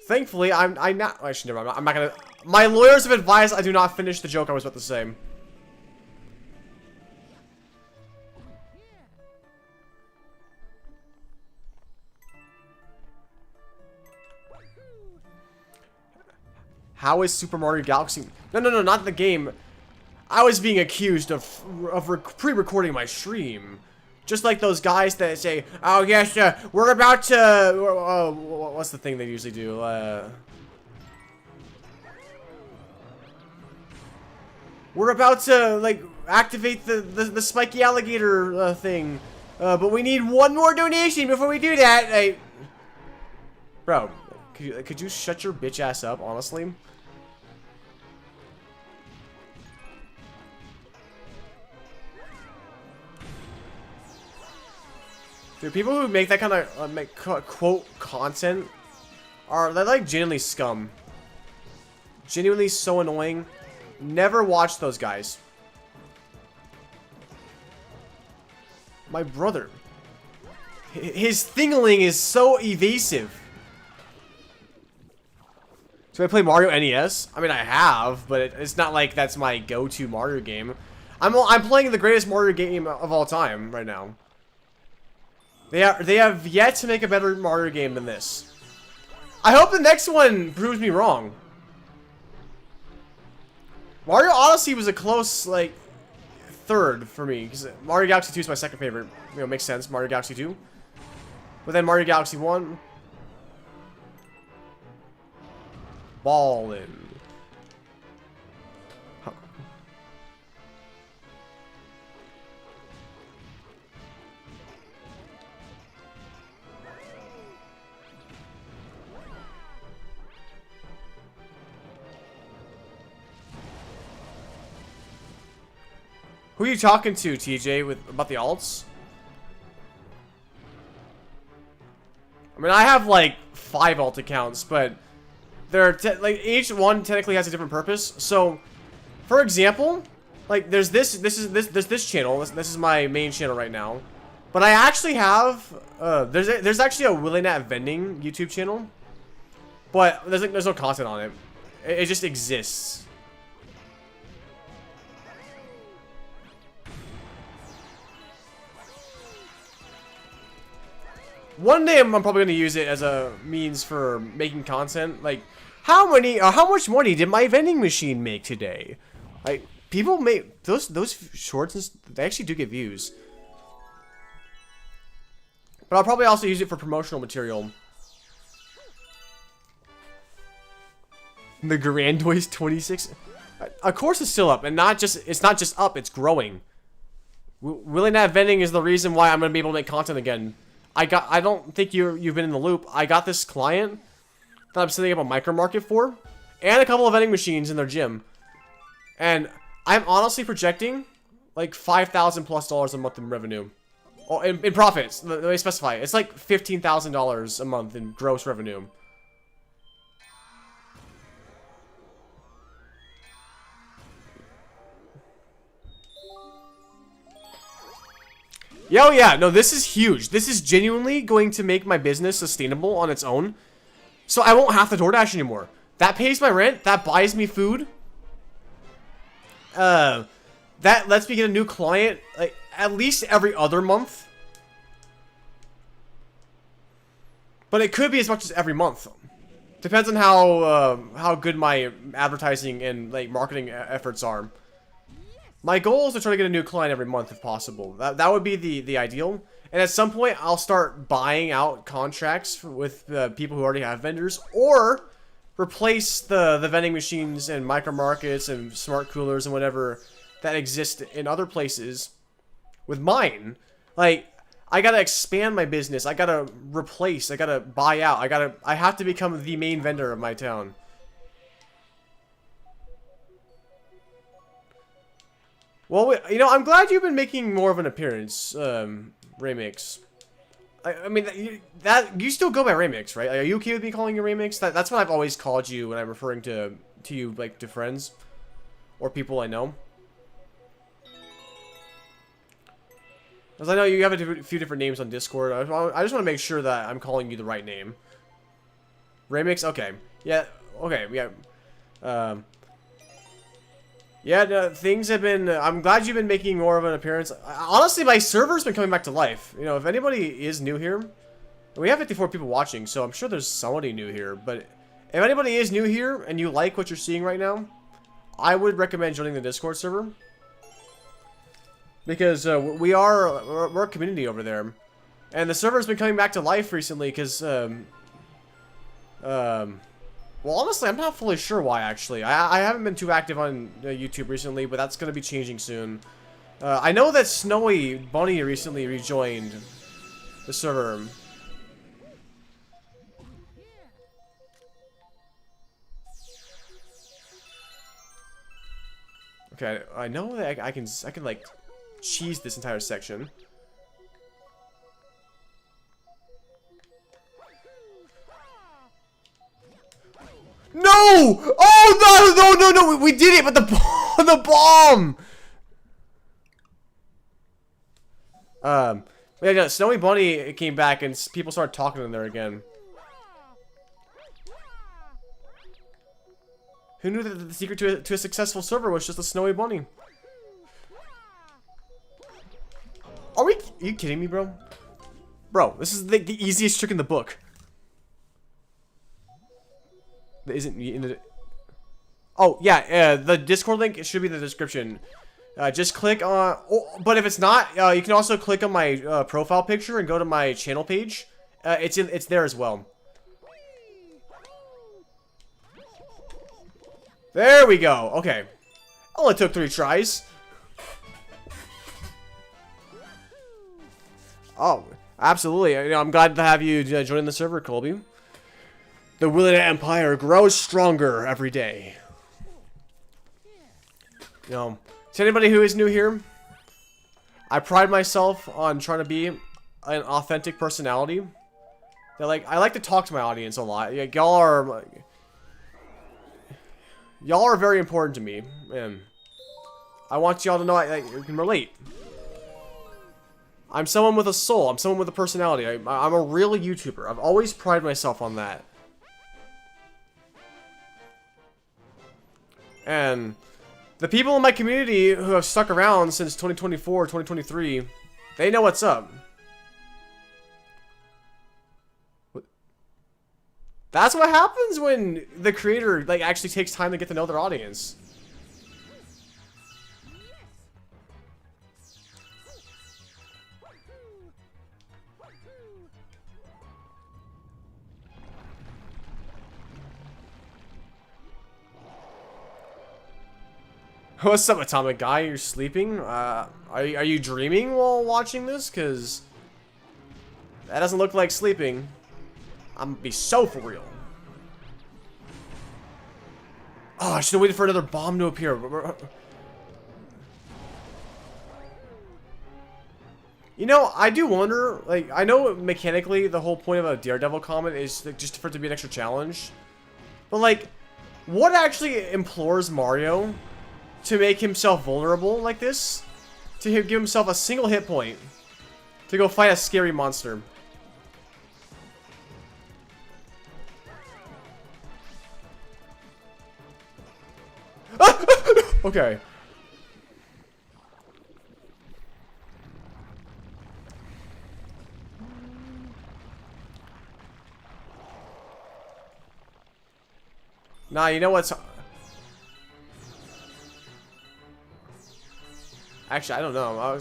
Thankfully, I'm not. Actually, never mind. I'm not gonna. My lawyers have advised I do not finish the joke I was about to say. How is Super Mario Galaxy? No, not the game. I was being accused of pre-recording my stream. Just like those guys that say, "Oh yes, we're about to." What's the thing they usually do? We're about to like activate the spiky alligator thing, but we need one more donation before we do that. Bro, could you shut your bitch ass up? Honestly. Dude, people who make that kind of quote content they're like genuinely scum. Genuinely so annoying. Never watch those guys. My brother. His thingling is so evasive. Do I play Mario NES? I mean, I have, but it's not like that's my go-to Mario game. I'm playing the greatest Mario game of all time right now. They have yet to make a better Mario game than this. I hope the next one proves me wrong. Mario Odyssey was a close, like, third for me. Because Mario Galaxy 2 is my second favorite. You know, makes sense. Mario Galaxy 2. But then Mario Galaxy 1. Ballin'. Huh. Who are you talking to, TJ, about the alts? I mean, I have like 5 alt accounts, but they're like each one technically has a different purpose. So, for example, like there's this channel. This is my main channel right now, but I actually have there's actually a Willing at Vending YouTube channel, but there's no content on it. It just exists. One day I'm probably gonna use it as a means for making content. Like, how much money did my vending machine make today? Like, people make those shorts, and they actually do get views. But I'll probably also use it for promotional material. The Grandoise 26. Of course it's still up, and it's not just up, it's growing. Willing at Vending is the reason why I'm gonna be able to make content again. I don't think you've been in the loop. I got this client that I'm setting up a micro market for, and a couple of vending machines in their gym, and I'm honestly projecting like $5,000+ a month in revenue. Oh, in profits. Let me specify. It's like $15,000 a month in gross revenue. Yo, yeah, no, this is huge. This is genuinely going to make my business sustainable on its own. So I won't have to DoorDash anymore. That pays my rent. That buys me food. That lets me get a new client, like, at least every other month. But it could be as much as every month. Depends on how good my advertising and, like, marketing efforts are. My goal is to try to get a new client every month if possible. That would be the ideal. And at some point, I'll start buying out contracts with people who already have vendors, or replace the vending machines and micro markets and smart coolers and whatever that exist in other places with mine. Like, I gotta expand my business. I gotta replace. I gotta buy out. I have to become the main vendor of my town. Well, you know, I'm glad you've been making more of an appearance, Remix. I mean, that you still go by Remix, right? Are you okay with me calling you Remix? That's what I've always called you when I'm referring to you, like, to friends or people I know. Because I know you have a few different names on Discord. I just want to make sure that I'm calling you the right name. Remix? Okay. Yeah, okay, yeah. Yeah, no, things have been... I'm glad you've been making more of an appearance. Honestly, my server's been coming back to life. You know, if anybody is new here... We have 54 people watching, so I'm sure there's somebody new here. But if anybody is new here and you like what you're seeing right now, I would recommend joining the Discord server. Because we're a community over there. And the server's been coming back to life recently because... well, honestly, I'm not fully sure why, actually. I haven't been too active on YouTube recently, but that's going to be changing soon. I know that Snowy Bunny recently rejoined the server. Okay, I know that I can like, cheese this entire section. No! Oh, no! We did it, but the bomb! Yeah, no, Snowy Bunny came back and people started talking in there again. Who knew that the secret to a successful server was just a Snowy Bunny? Are you kidding me, bro? Bro, this is the easiest trick in the book. That isn't in the... Oh, yeah, the Discord link should be in the description. Just click on... Oh, but if it's not, you can also click on my profile picture and go to my channel page. It's there as well. There we go. Okay. Only took 3 tries. Oh, absolutely. You know, I'm glad to have you join the server, Colby. The Willita Empire grows stronger every day. You know, to anybody who is new here, I pride myself on trying to be an authentic personality. That, like, I like to talk to my audience a lot. Like, y'all are very important to me, and I want y'all to know I can relate. I'm someone with a soul. I'm someone with a personality. I'm a real YouTuber. I've always prided myself on that. And the people in my community who have stuck around since 2024, 2023, they know what's up. That's what happens when the creator, like, actually takes time to get to know their audience. What's up, Atomic Guy? You're sleeping? Are you dreaming while watching this? Because that doesn't look like sleeping. I'm gonna be so for real. Oh, I should have waited for another bomb to appear. You know, I do wonder, like, I know mechanically the whole point of a Daredevil comment is like, just for it to be an extra challenge. But, like, what actually implores Mario to make himself vulnerable like this? To give himself a single hit point to go fight a scary monster. Okay. Nah, you know what's... Actually, I don't know.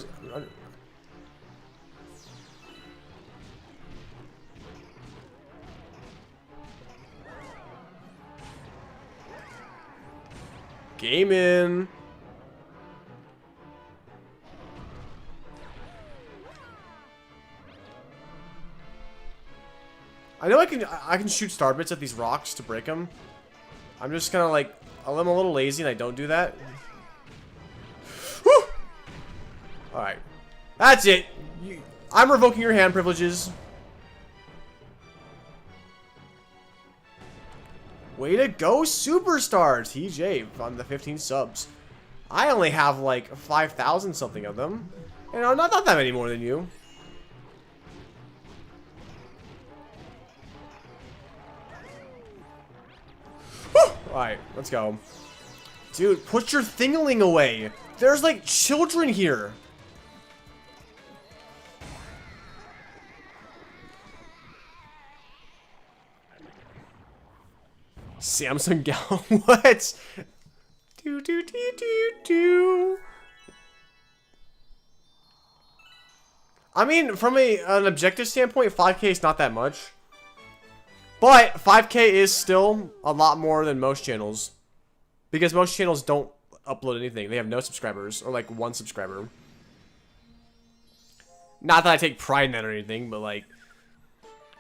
Game in. I know I can shoot star bits at these rocks to break them. I'm just kind of like, I'm a little lazy and I don't do that. Alright. That's it. I'm revoking your hand privileges. Way to go, Superstar TJ on the 15 subs. I only have like 5,000 something of them. And I'm not that many more than you. Alright, let's go. Dude, put your thingling away. There's like children here. Samsung Gal. What? Do. I mean, from an objective standpoint, 5K is not that much. But 5K is still a lot more than most channels. Because most channels don't upload anything. They have no subscribers. Or like 1 subscriber. Not that I take pride in that or anything, but like...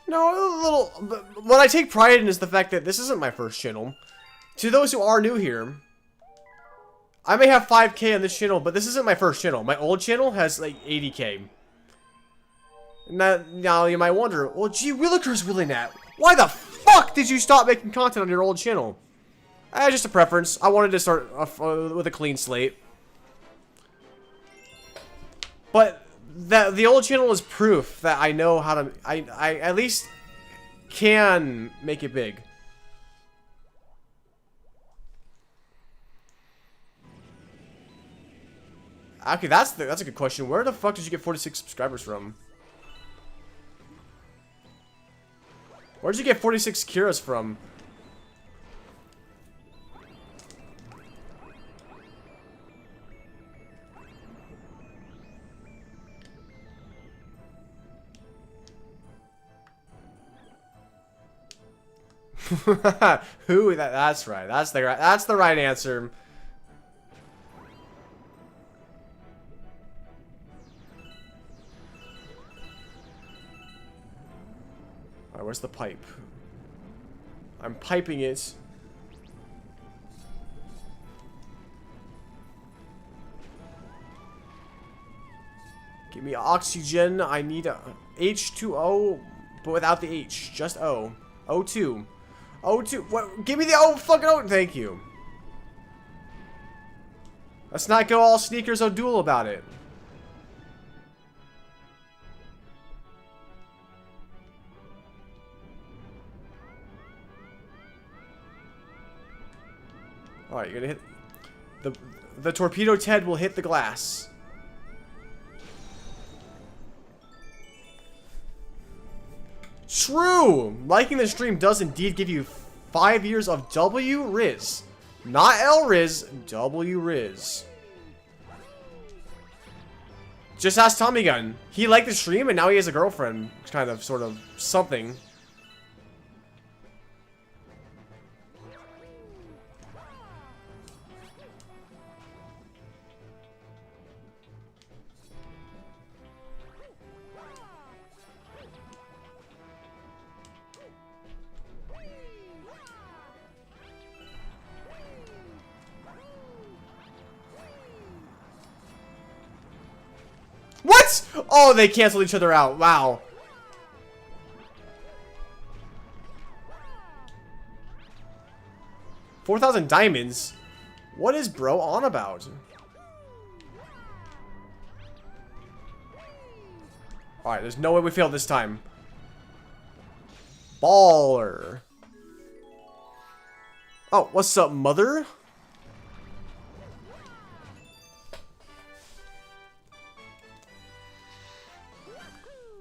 No, a little... But what I take pride in is the fact that this isn't my first channel. To those who are new here... I may have 5K on this channel, but this isn't my first channel. My old channel has like 80K. Now you might wonder, well, gee willikers, Willinat, why the fuck did you stop making content on your old channel? Just a preference. I wanted to start with a clean slate. But the old channel is proof that I know how to... I at least can make it big. Okay, that's a good question. Where the fuck did you get 46 subscribers from? Where'd you get 46 Kiras from? Who? That's right. That's the right answer. Alright, where's the pipe? I'm piping it. Give me oxygen. I need a H2O, but without the H. Just O. O2. O2. What? Give me the O fucking O. Thank you. Let's not go all sneakers O'Doul about it. Alright, you're gonna hit... The torpedo Ted will hit the glass. True! Liking the stream does indeed give you 5 years of W Riz. Not L Riz, W Riz. Just ask Tommy Gun. He liked the stream and now he has a girlfriend. Kind of, sort of, something. What? What? Oh, they canceled each other out. Wow. $4,000 diamonds? What is bro on about? Alright, there's no way we fail this time. Baller. Oh, what's up, mother?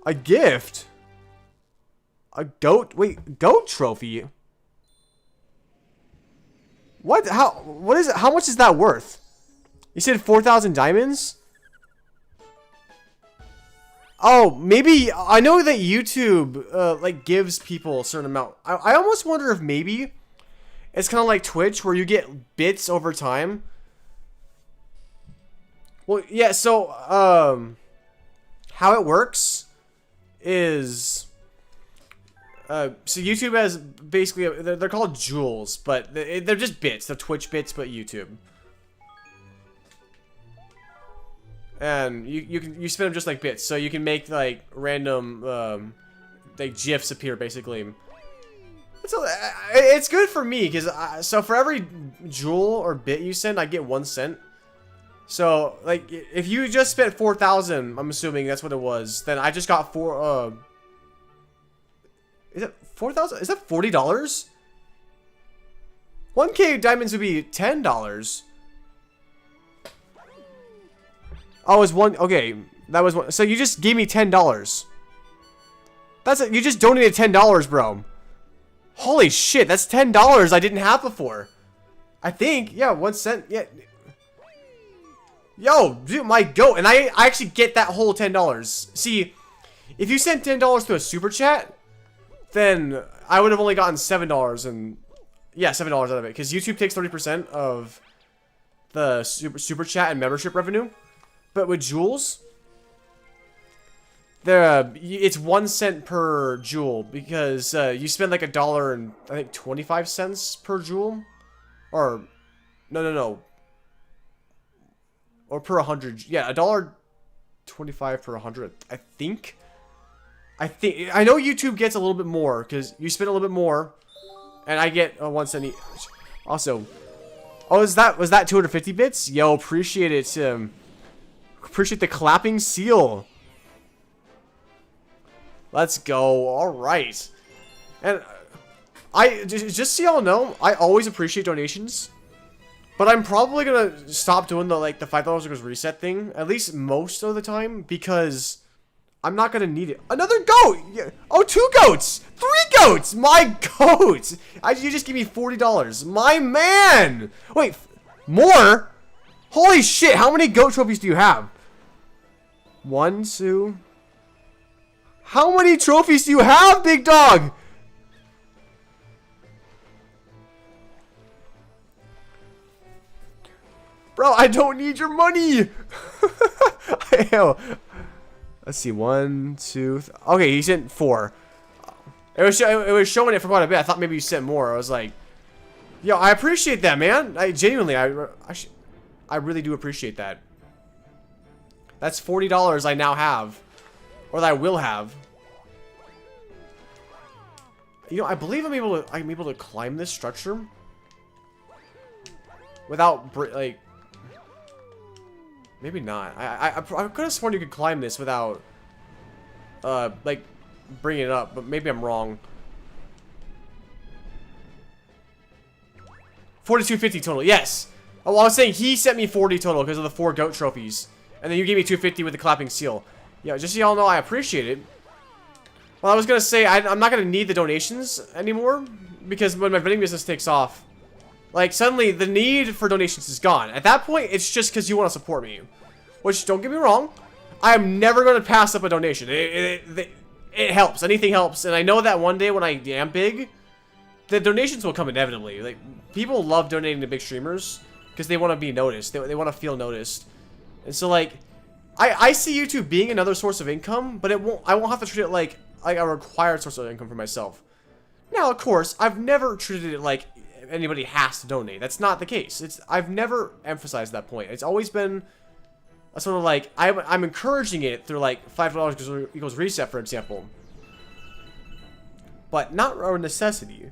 A gift? A goat? Wait, goat trophy? What? How? What is it? How much is that worth? You said 4,000 diamonds? Oh, maybe I know that YouTube like gives people a certain amount. I almost wonder if maybe it's kind of like Twitch where you get bits over time. Well, yeah. So how it works is so YouTube has basically they're called jewels, but they're just bits. They're Twitch bits, but YouTube. And you spin them just like bits, so you can make like random like GIFs appear basically. It's good for me because so for every jewel or bit you send, I get 1 cent. So like if you just spent 4,000, I'm assuming that's what it was, then I just got is it 4,000? Is that $40? 1K diamonds would be $10. Oh, it was one. Okay, that was one. So you just gave me $10. That's it. You just donated $10, bro. Holy shit, that's $10 I didn't have before. I think, yeah, 1 cent. Yeah. Yo, dude, my goat, and I actually get that whole $10. See, if you sent $10 to a super chat, then I would have only gotten $7 and yeah, $7 out of it because YouTube takes 30% of the super chat and membership revenue. But with jewels, it's 1 cent per jewel because you spend like $1 and I think 25 cents per jewel, or no, or per 100. Yeah, $1.25 per 100. I think. I know YouTube gets a little bit more because you spend a little bit more, and I get 1 cent each. Also, oh, was that 250 bits? Yo, appreciate it. Appreciate the clapping seal. Let's go. All right. And I just so y'all know, I always appreciate donations, but I'm probably gonna stop doing the $5 reset thing at least most of the time because I'm not gonna need it. Another goat. Yeah. Oh, 2 goats. 3 goats. My goat. You just give me $40. My man. Wait, more? Holy shit! How many goat trophies do you have? 1, 2. How many trophies do you have, big dog? Bro, I don't need your money. Let's see, 1, 2. Okay, he sent 4. It was showing it for quite a bit. I thought maybe you sent more. I was like, yo, I appreciate that, man. I genuinely, I really do appreciate that. That's $40 I now have. Or that I will have. You know, I believe I'm able to climb this structure. Without, like... Maybe not. I could have sworn you could climb this without... like, bringing it up. But maybe I'm wrong. 4250 total, yes! Oh, I was saying he sent me 40 total because of the 4 goat trophies. And then you gave me 250 with the clapping seal. Yeah, just so y'all know, I appreciate it. Well, I was going to say, I'm not going to need the donations anymore. Because when my vending business takes off, like, suddenly the need for donations is gone. At that point, it's just because you want to support me. Which, don't get me wrong, I'm never going to pass up a donation. It helps. Anything helps. And I know that one day when I am big, the donations will come inevitably. Like, people love donating to big streamers because they want to be noticed. They want to feel noticed. And so, like, I see YouTube being another source of income, but I won't have to treat it like a required source of income for myself. Now, of course, I've never treated it like anybody has to donate. That's not the case. I've never emphasized that point. It's always been sort of like, I'm encouraging it through like $5 equals reset, for example. But not a necessity.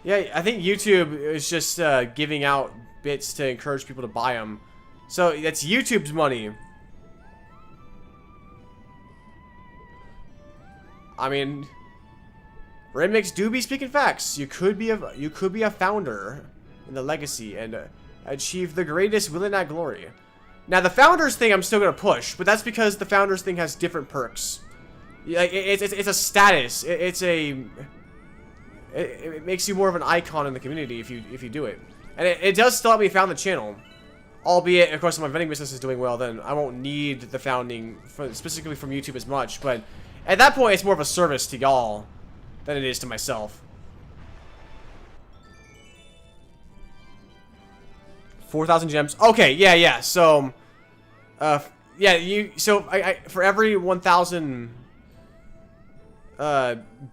Yeah, I think YouTube is just giving out bits to encourage people to buy them. So that's YouTube's money. I mean, Remix do be speaking facts. You could be a founder in the legacy and achieve the greatest will in that glory. Now the founders thing I'm still gonna push, but that's because the founders thing has different perks. Like it's a status. It makes you more of an icon in the community if you do it, and it does still help me found the channel. Albeit, of course, if my vending business is doing well, then I won't need the founding specifically from YouTube as much. But at that point, it's more of a service to y'all than it is to myself. 4,000 gems. Okay, yeah. So, yeah, for every 1,000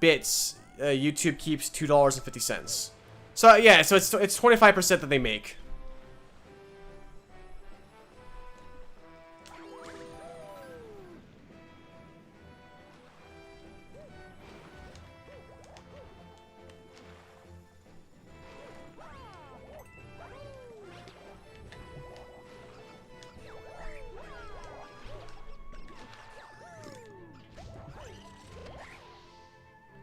bits, YouTube keeps $2.50. So yeah, so it's 25% that they make.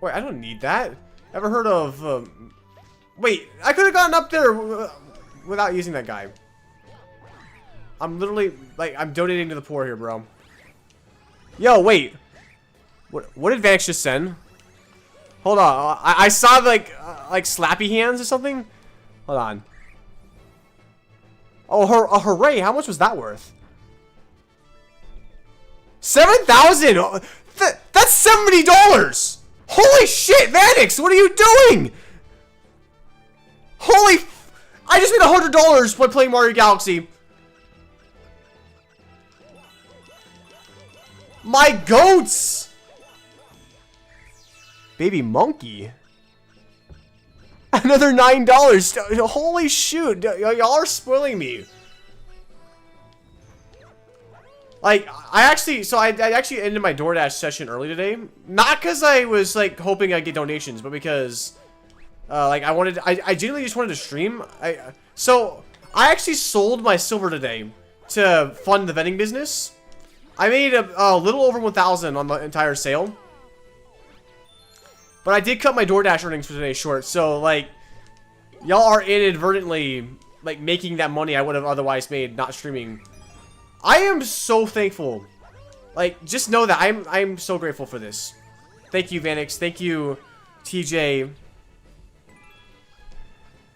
Wait, I don't need that. Ever heard of, wait, I could have gotten up there without using that guy. I'm literally, like, I'm donating to the poor here, bro. Yo, wait. What did Vanix just send? Hold on. I saw, like slappy hands or something? Hold on. Oh, a hooray. How much was that worth? 7,000! That's $70! Holy shit, Vanix, what are you doing? Holy I just made $100 by playing Mario Galaxy. My goats! Baby monkey. Another $9. Holy shoot, y'all are spoiling me. Like, I actually ended my DoorDash session early today. Not because I was, like, hoping I'd get donations, but because, like, I genuinely just wanted to stream. So, I actually sold my silver today to fund the vending business. I made a little over 1,000 on the entire sale. But I did cut my DoorDash earnings for today short, so, like, y'all are inadvertently, like, making that money I would have otherwise made not streaming. I am so thankful. Like, just know that I'm so grateful for this. Thank you, Vanix. Thank you, TJ.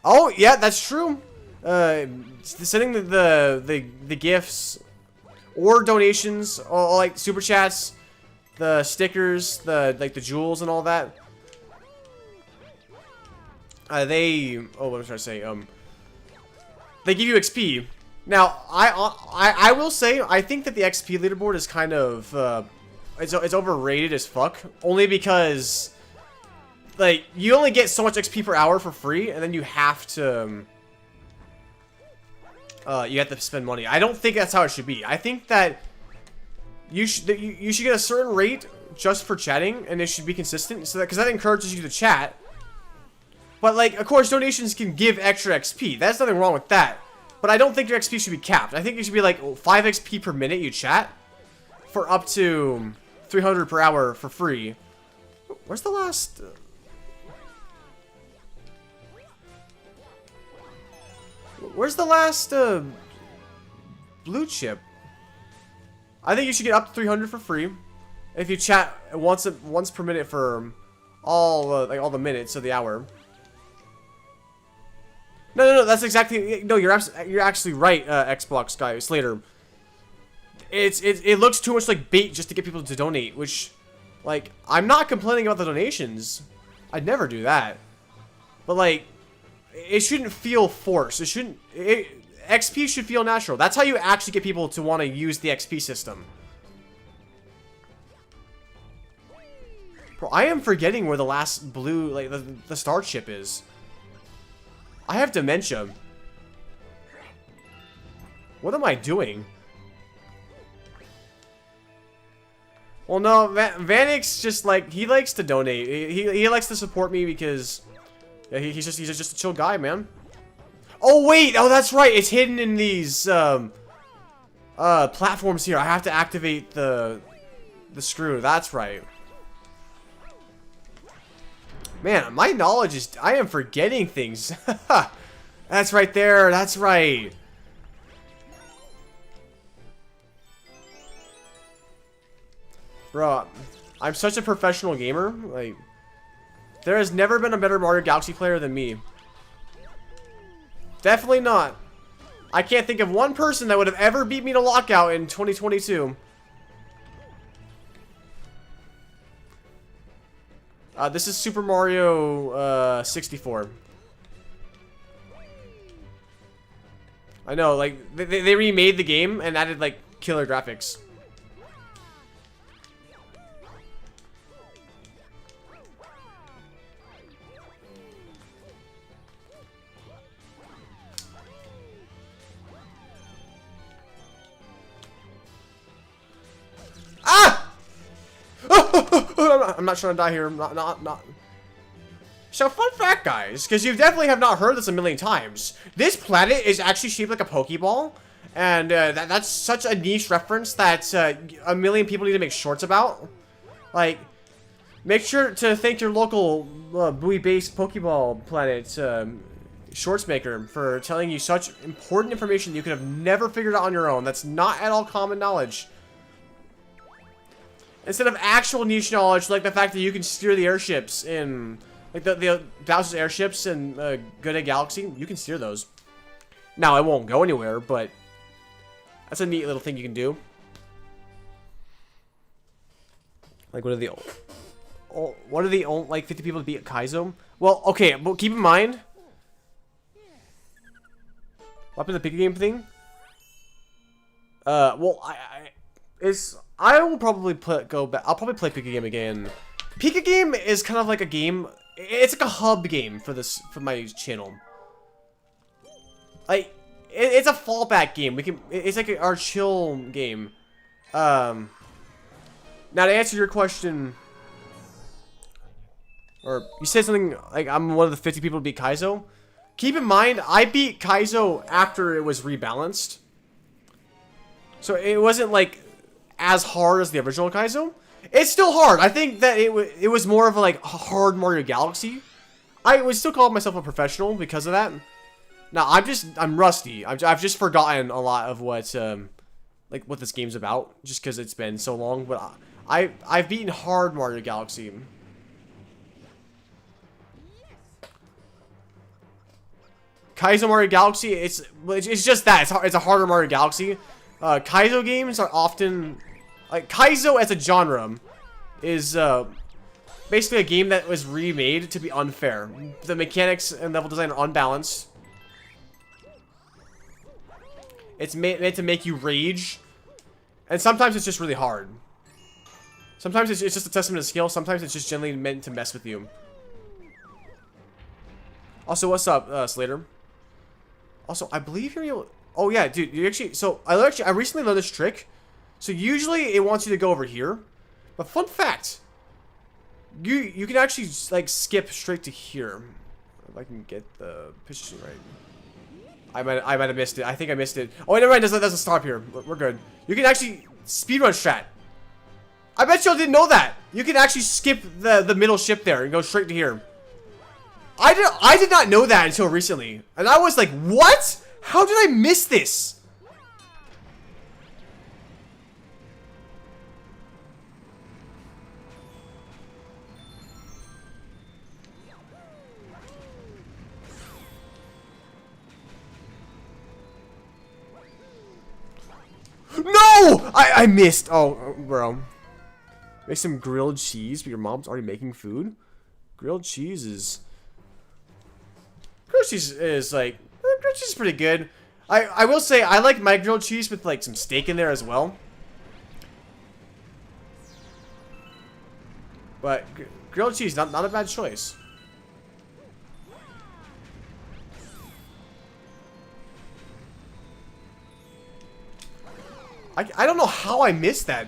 Oh, yeah, that's true. Sending the gifts or donations, or like super chats, the stickers, the jewels and all that. What am I trying to say? They give you XP. Now, I will say, I think that the XP leaderboard is kind of, it's overrated as fuck. Only because, like, you only get so much XP per hour for free, and then you have to spend money. I don't think that's how it should be. I think that you should get a certain rate just for chatting, and it should be consistent, so that, because that encourages you to chat. But, like, of course, donations can give extra XP. There's nothing wrong with that. But I don't think your XP should be capped. I think it should be like 5 XP per minute you chat for up to 300 per hour for free. Where's the last... Where's the last blue chip? I think you should get up to 300 for free if you chat once per minute for all the minutes of the hour. No, that's exactly, no, you're actually right, Xbox guy, Slater. It looks too much like bait just to get people to donate, which, like, I'm not complaining about the donations. I'd never do that. But, like, it shouldn't feel forced. XP should feel natural. That's how you actually get people to want to use the XP system. Bro, I am forgetting where the last blue, like, the star chip is. I have dementia. What am I doing? Well, no, Vanix just like he likes to donate. He likes to support me because yeah, he's just a chill guy, man. Oh wait, oh that's right. It's hidden in these platforms here. I have to activate the screw. That's right. Man, my knowledge is I am forgetting things. That's right there. That's right. Bro, I'm such a professional gamer. Like, there has never been a better Mario Galaxy player than me. Definitely not. I can't think of one person that would have ever beat me to lockout in 2022. This is Super Mario 64. I know, like, they remade the game and added, like, killer graphics. Ah! I'm not trying to die here. I'm not. So, fun fact, guys, because you definitely have not heard this a million times. This planet is actually shaped like a Pokeball, and that's such a niche reference that a million people need to make shorts about. Like, make sure to thank your local buoy-based Pokeball planet shorts maker for telling you such important information that you could have never figured out on your own. That's not at all common knowledge. Instead of actual niche knowledge, like the fact that you can steer the airships in, like the Bowser's airships in Good Day Galaxy, you can steer those. Now, it won't go anywhere, but that's a neat little thing you can do. Like, what are the like 50 people to beat Kaizo? Well, okay, but keep in mind, what happened to the Pika game thing? Well, I will probably go back. I'll probably play Pika game again. Pika game is kind of like a game. It's like a hub game for my channel. Like, it's a fallback game. It's like our chill game. Now to answer your question, or you said something like I'm one of the 50 people to beat Kaizo. Keep in mind, I beat Kaizo after it was rebalanced, so it wasn't like as hard as the original Kaizo. It's still hard. I think that it was more of a like hard Mario Galaxy. I would still call myself a professional because of that. Now I'm rusty. I've just forgotten a lot of what like what this game's about, just because it's been so long. But I've beaten hard Mario Galaxy. Kaizo Mario Galaxy, it's just that it's a harder Mario Galaxy. Kaizo games are often like Kaizo as a genre is basically a game that was remade to be unfair. The mechanics and level design are unbalanced. It's meant to make you rage, and sometimes it's just really hard. Sometimes it's just a testament to skill. Sometimes it's just generally meant to mess with you. Also, what's up, Slater? Also, I believe you're able. Oh yeah, dude, you actually. So I recently learned this trick. So usually it wants you to go over here, but fun fact, you can actually like skip straight to here. If I can get the position right. I might have missed it. I think I missed it. Oh, wait, never mind. Doesn't stop here. We're good. You can actually speedrun strat. I bet y'all didn't know that. You can actually skip the middle ship there and go straight to here. I did not know that until recently, and I was like, what? How did I miss this? No! I missed. Oh, bro. Make some grilled cheese, but your mom's already making food? Grilled cheese is... Grilled cheese is like... Grilled cheese is pretty good. I will say, I like my grilled cheese with like some steak in there as well. But grilled cheese, not a bad choice. I don't know how I missed that.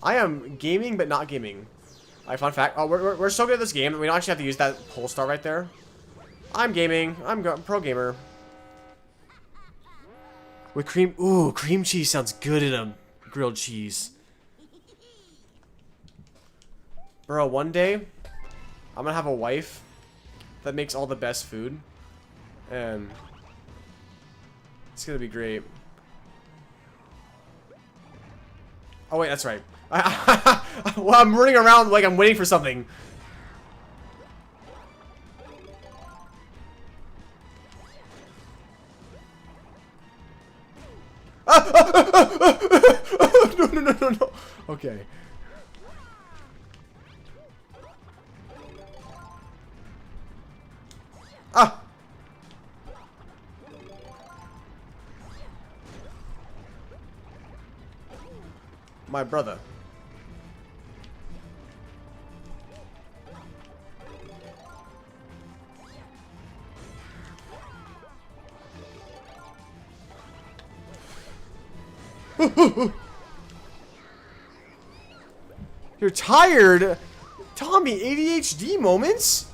I am gaming, but not gaming. Alright, fun fact. Oh, we're so good at this game that we don't actually have to use that pole star right there. I'm gaming. I'm pro gamer. With cream. Ooh, cream cheese sounds good in a grilled cheese. Bro, one day, I'm gonna have a wife that makes all the best food. And it's gonna be great. Oh wait, that's right. Well, I'm running around like I'm waiting for something. No. Okay. Ah! My brother. You're tired? Tommy, ADHD moments?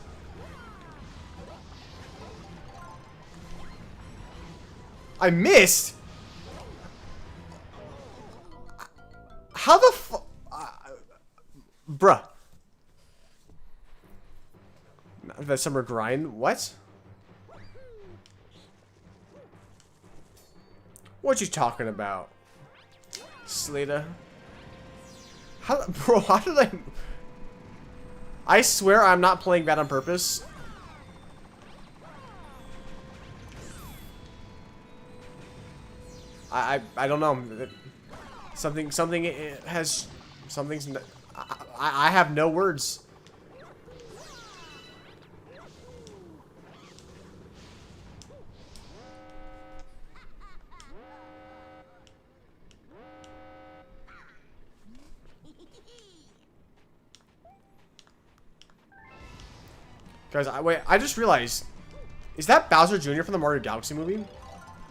I missed? How the fu- bruh. The summer grind? What? What you talking about? Slater? How, bro, how did I swear I'm not playing bad on purpose. I don't know. Something's I have no words. Guys, wait, I just realized, is that Bowser Jr. from the Mario Galaxy movie?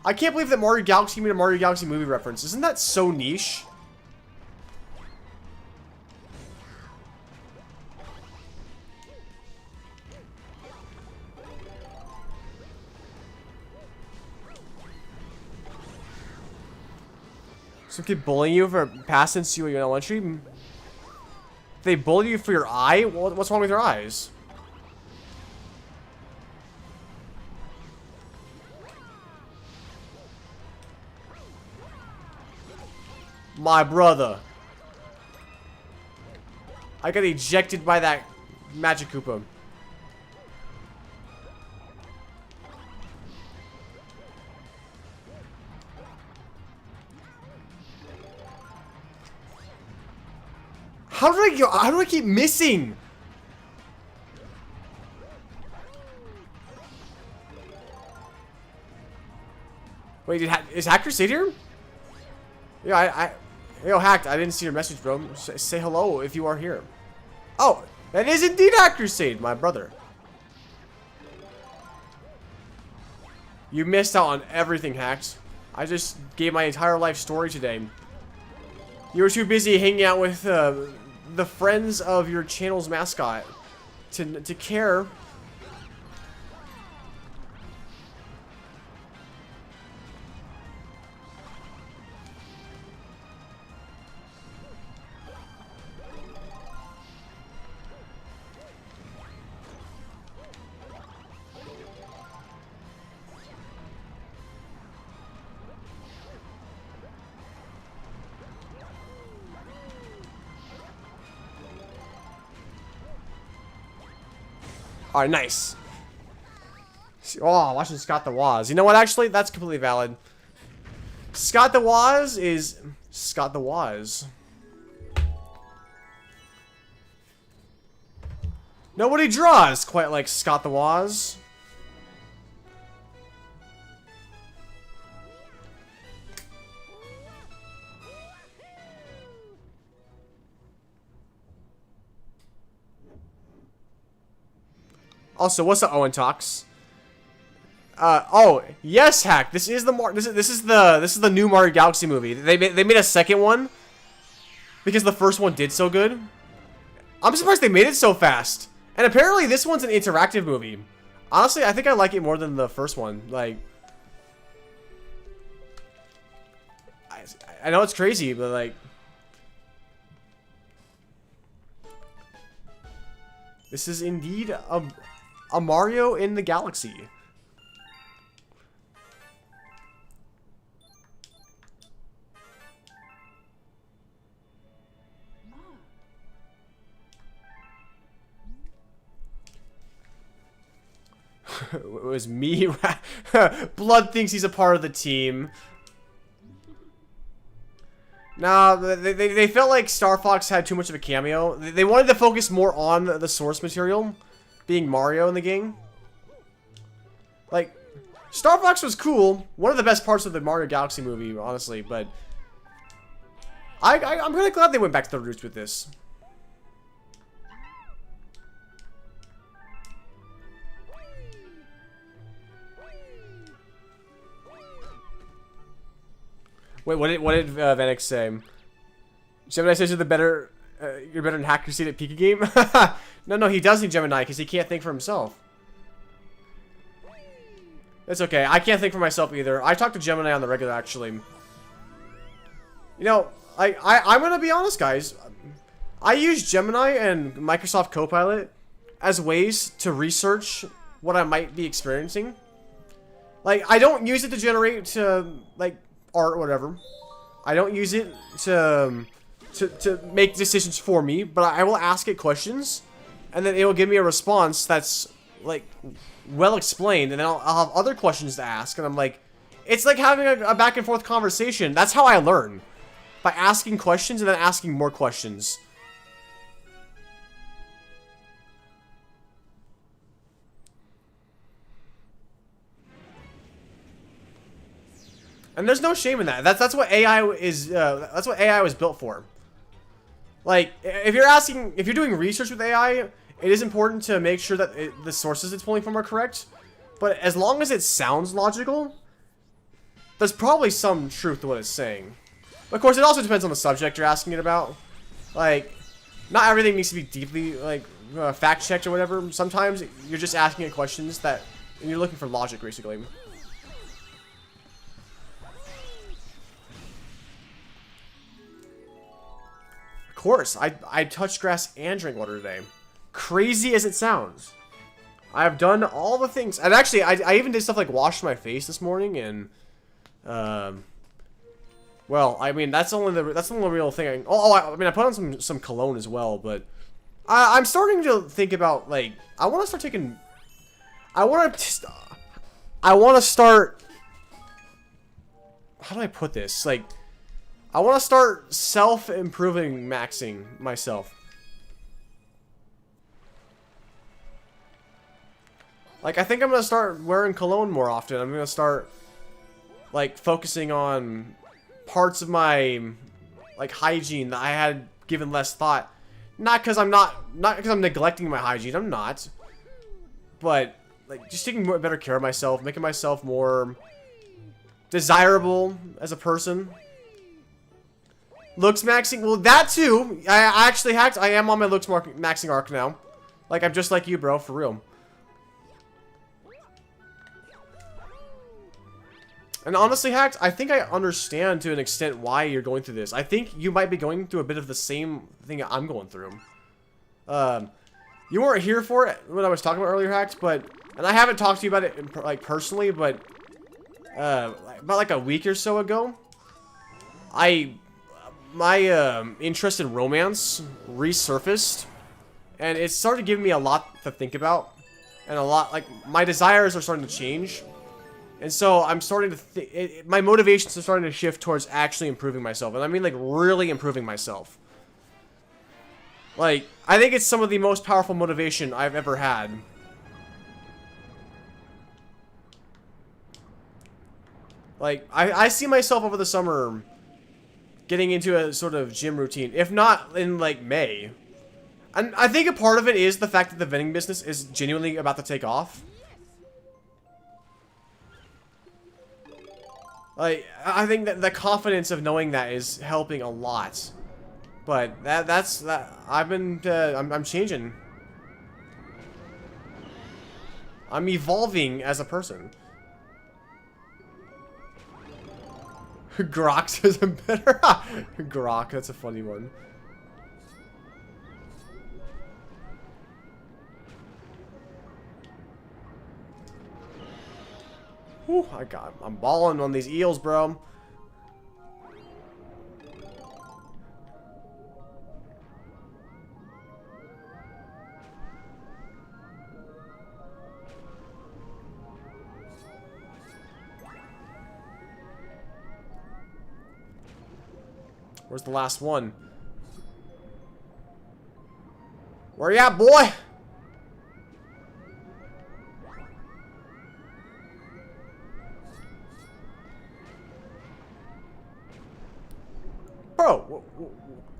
I can't believe that Mario Galaxy made a Mario Galaxy movie reference. Isn't that so niche? Some kid bullying you for passing you in elementary? They bully you for your eye? What's wrong with your eyes? My brother. I got ejected by that Magic Koopa. How do I keep missing? Wait, is Hacker Sid here? Yeah, yo, Hacked, I didn't see your message, bro. Say hello if you are here. Oh, that is indeed Hacker Sid, my brother. You missed out on everything, Hacked. I just gave my entire life story today. You were too busy hanging out with the friends of your channel's mascot to care. Alright, nice. Oh, watching Scott the Woz. You know what, actually? That's completely valid. Scott the Woz is Scott the Woz. Nobody draws quite like Scott the Woz. Also, what's up, Owen Talks? Oh yes, Hack. This is the new Mario Galaxy movie. They made a second one because the first one did so good. I'm surprised they made it so fast. And apparently this one's an interactive movie. Honestly, I think I like it more than the first one. Like, I know it's crazy, but like, this is indeed a Mario in the Galaxy. It was me. Blood thinks he's a part of the team. Nah, they felt like Star Fox had too much of a cameo. They wanted to focus more on the source material, being Mario in the game. Like, Star Fox was cool. One of the best parts of the Mario Galaxy movie, honestly, but I'm kind of glad they went back to the roots with this. Wait, what did Vanek say? Gemini says you're better than Hacker Seed at Pika Game? No, he does need Gemini because he can't think for himself. It's okay. I can't think for myself either. I talk to Gemini on the regular, actually. You know, I'm gonna be honest, guys. I use Gemini and Microsoft Copilot as ways to research what I might be experiencing. Like, I don't use it to generate like art or whatever. I don't use it to make decisions for me, but I will ask it questions, and then it will give me a response that's like well explained, and then I'll have other questions to ask, and I'm like, it's like having a back and forth conversation. That's how I learn, by asking questions and then asking more questions. And there's no shame in that. That's what AI is. That's what AI was built for. Like, if you're doing research with AI, it is important to make sure that the sources it's pulling from are correct. But as long as it sounds logical, there's probably some truth to what it's saying. Of course, it also depends on the subject you're asking it about. Like, not everything needs to be deeply like fact checked or whatever. Sometimes you're just asking it questions and you're looking for logic, basically. Of course, I touched grass and drank water today. Crazy as it sounds, I've done all the things. And actually, I even did stuff like wash my face this morning, and well, I mean that's the only real thing. I mean I put on some cologne as well, but I'm starting to think about, like, I want to start. How do I put this? Like, I want to start self-improving, maxing myself. Like, I think I'm going to start wearing cologne more often. I'm going to start, like, focusing on parts of my, like, hygiene that I had given less thought. Not because I'm neglecting my hygiene. I'm not. But, like, just taking better care of myself, making myself more desirable as a person. Looks maxing, well, that too. I actually hacked. I am on my looks maxing arc now. Like, I'm just like you, bro, for real. And honestly, Hacked, I think I understand to an extent why you're going through this. I think you might be going through a bit of the same thing I'm going through. You weren't here for it when I was talking about earlier, Hacked, but, and I haven't talked to you about it like personally, but about like a week or so ago, my interest in romance resurfaced, and it started giving me a lot to think about, and a lot, like, my desires are starting to change, and so I'm starting to my motivations are starting to shift towards actually improving myself, and I mean, like, really improving myself. Like, I think it's some of the most powerful motivation I've ever had. Like, I see myself over the summer getting into a sort of gym routine, if not in, like, May. And I think a part of it is the fact that the vending business is genuinely about to take off. Like, I think that the confidence of knowing that is helping a lot. But that's I've been I'm changing. I'm evolving as a person. Grok says I'm better. Grok, that's a funny one. Whew, I'm balling on these eels, bro. Where's the last one? Where you at, boy? Bro,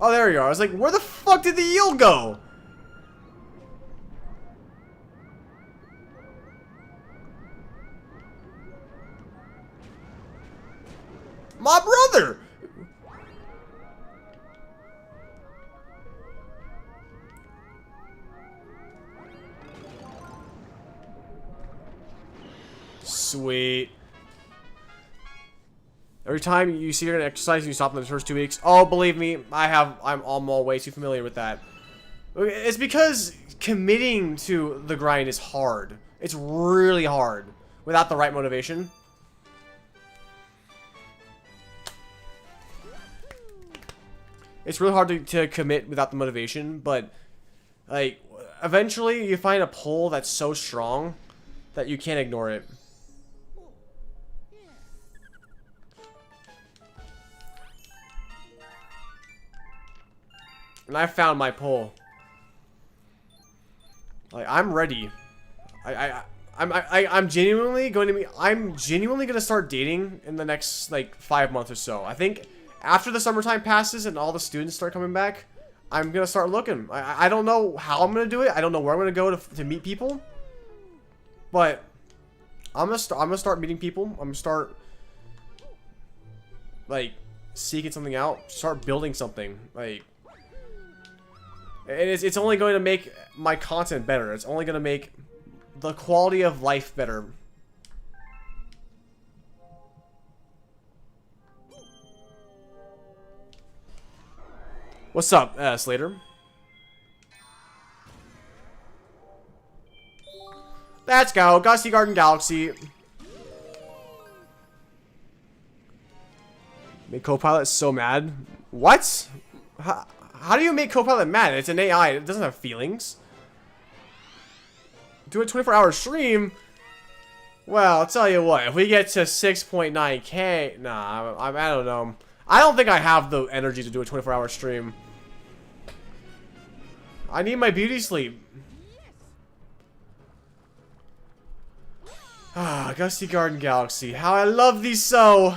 oh, there you are. I was like, where the fuck did the eel go? My brother! Sweet. Every time you see you're gonna exercise and you stop in the first 2 weeks. Oh, believe me, I'm all way too familiar with that. It's because committing to the grind is hard. It's really hard without the right motivation. It's really hard to commit without the motivation, but like eventually you find a pull that's so strong that you can't ignore it. And I found my pull. Like, I'm ready. I'm genuinely going to be. I'm genuinely going to start dating in the next like 5 months or so. I think after the summertime passes and all the students start coming back, I'm going to start looking. I don't know how I'm going to do it. I don't know where I'm going to go to meet people. But I'm gonna start meeting people. I'm gonna start like seeking something out. Start building something. Like. It's only going to make my content better. It's only going to make the quality of life better. What's up, Slater? Let's go. Gusty Garden Galaxy. Make Copilot so mad. What? How do you make Copilot mad? It's an AI. It doesn't have feelings. Do a 24-hour stream? Well, I'll tell you what. If we get to 6.9K... Nah, I don't know. I don't think I have the energy to do a 24-hour stream. I need my beauty sleep. Ah, Gusty Garden Galaxy. How I love thee so.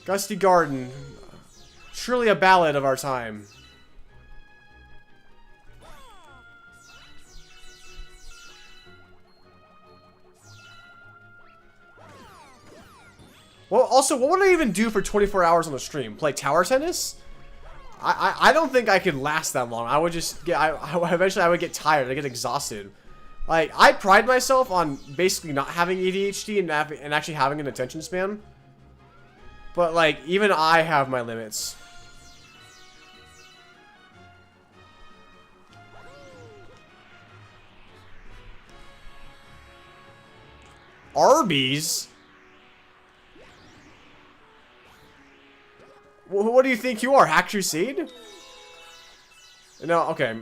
Gusty Garden. Surely a ballad of our time. Well, also, what would I even do for 24 hours on the stream? Play tower tennis? I don't think I could last that long. I would just get, eventually I would get tired. I get exhausted. Like, I pride myself on basically not having ADHD and actually having an attention span. But, like, even I have my limits. Arby's? What do you think you are, Hack Crusade? No, okay.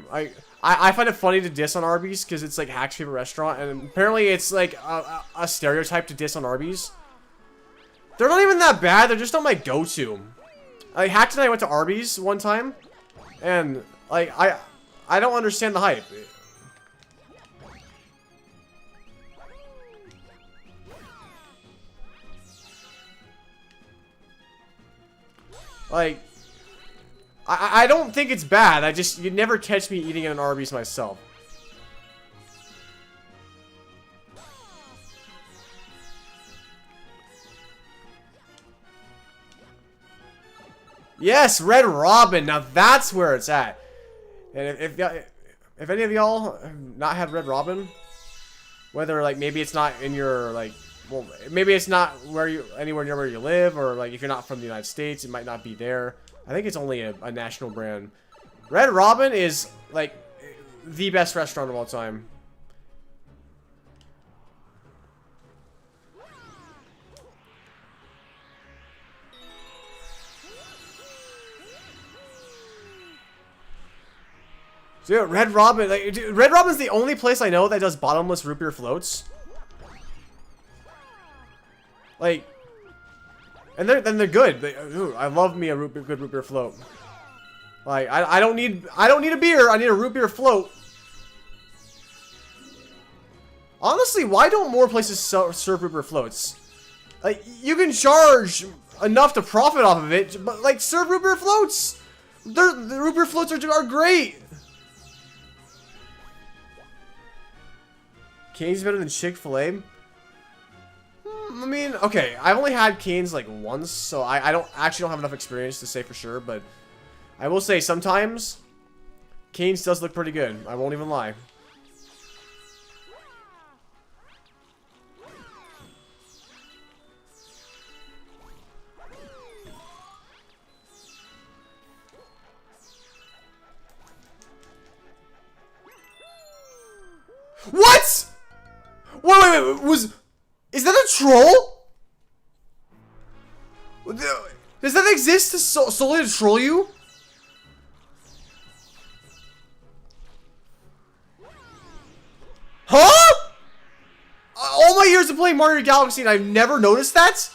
I find it funny to diss on Arby's because it's like Hack's favorite restaurant, and apparently it's like a stereotype to diss on Arby's. They're not even that bad. They're just not my go-to. Like, Hack and I went to Arby's one time, and like I don't understand the hype. Like, I don't think it's bad. You'd never catch me eating at an Arby's myself. Yes, Red Robin. Now that's where it's at. And if any of y'all have not had Red Robin, whether like maybe it's not in your like, well, maybe it's not where you anywhere near where you live, or like if you're not from the United States, it might not be there. I think it's only a national brand. Red Robin is like the best restaurant of all time. Dude, Red Robin, like, dude, Red Robin's the only place I know that does bottomless root beer floats. Like, and they're good. Ooh, I love me a good root beer float. Like, I don't need a beer. I need a root beer float. Honestly, why don't more places serve root beer floats? Like, you can charge enough to profit off of it, but like, serve root beer floats. The root beer floats are great. Cane's better than Chick-fil-A? I mean, okay, I've only had Cane's like once, so I don't have enough experience to say for sure, but I will say sometimes Cane's does look pretty good. I won't even lie. What? Wait, is that a troll? Does that exist to solely to troll you? Huh? All my years of playing Mario Galaxy and I've never noticed that?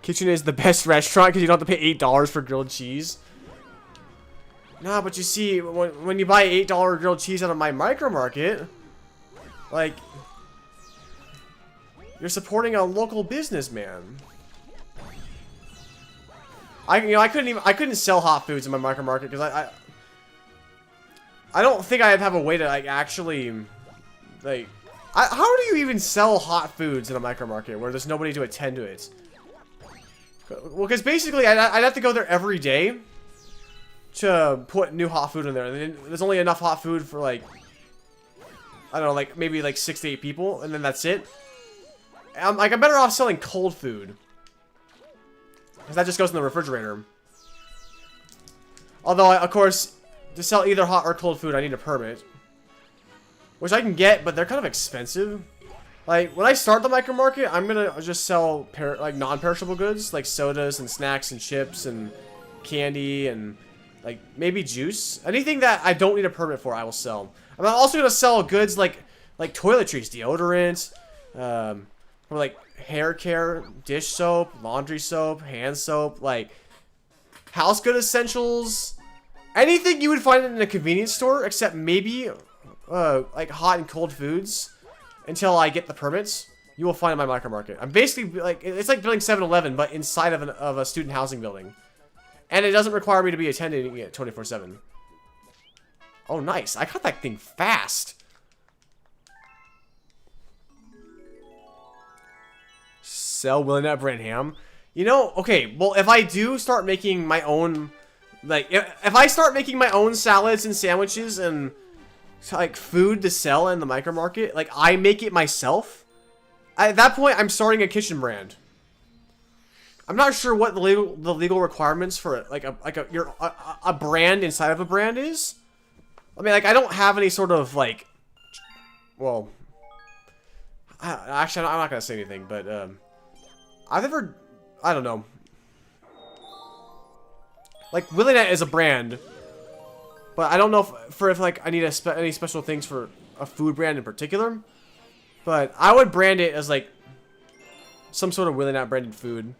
Kitchen is the best restaurant because you don't have to pay $8 for grilled cheese. Nah, but you see, when you buy $8 grilled cheese out of my micro market, like, you're supporting a local businessman. I couldn't sell hot foods in my micro market because I don't think I'd have a way to like actually like how do you even sell hot foods in a micro market where there's nobody to attend to it? Well, because basically, I'd have to go there every day to put new hot food in there. And there's only enough hot food for, like, I don't know, like, maybe, like, 6 to 8 people. And then that's it. I'm better off selling cold food. Because that just goes in the refrigerator. Although, of course, to sell either hot or cold food, I need a permit. Which I can get, but they're kind of expensive. Like, when I start the micro market, I'm gonna just sell like non-perishable goods, like sodas and snacks and chips and candy and like maybe juice. Anything that I don't need a permit for, I will sell. I'm also gonna sell goods like toiletries, deodorant, or like hair care, dish soap, laundry soap, hand soap, like house good essentials, anything you would find in a convenience store, except maybe like hot and cold foods. Until I get the permits, you will find in my micro market. I'm basically like, it's like building 7-Eleven, but inside of a student housing building. And it doesn't require me to be attending it 24/7. Oh, nice. I caught that thing fast. Sell Willing Nut brand ham. You know, okay, well, if I do start making my own, like, if I start making my own salads and sandwiches and like food to sell in the micro market, like I make it myself, at that point I'm starting a kitchen brand. I'm not sure what the legal requirements for like a brand inside of a brand is. I mean, like, I don't have any sort of like, well, actually I'm not gonna say anything, but I've never, I don't know, like Willinette is a brand. But I don't know if like I need any special things for a food brand in particular. But I would brand it as like some sort of Willie Not branded food.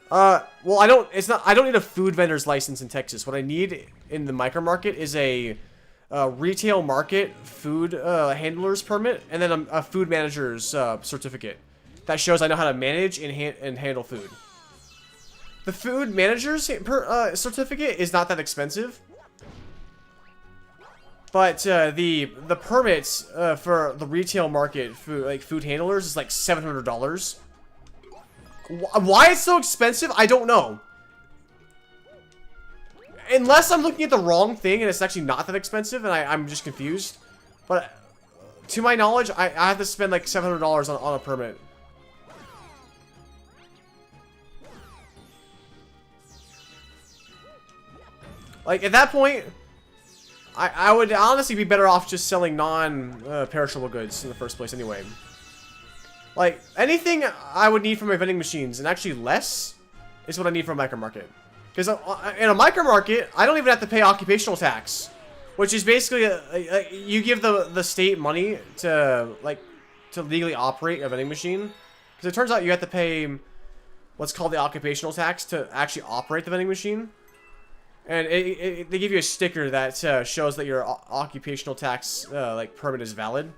Well, I don't need a food vendor's license in Texas. What I need in the micro market is a retail market food handler's permit, and then a food manager's certificate. that shows I know how to manage and handle food. The food manager's certificate is not that expensive. But the permits for the retail market food handlers is like $700. Why it's so expensive, I don't know. Unless I'm looking at the wrong thing and it's actually not that expensive and I'm just confused. But to my knowledge, I have to spend like $700 on a permit. Like, at that point, I would honestly be better off just selling non-perishable goods in the first place anyway. Like, anything I would need from my vending machines, and actually less, is what I need from a micro market. Because in a micro market, I don't even have to pay occupational tax. Which is basically, you give the state money to legally operate a vending machine. Because it turns out you have to pay what's called the occupational tax to actually operate the vending machine. And they give you a sticker that shows that your occupational tax permit is valid.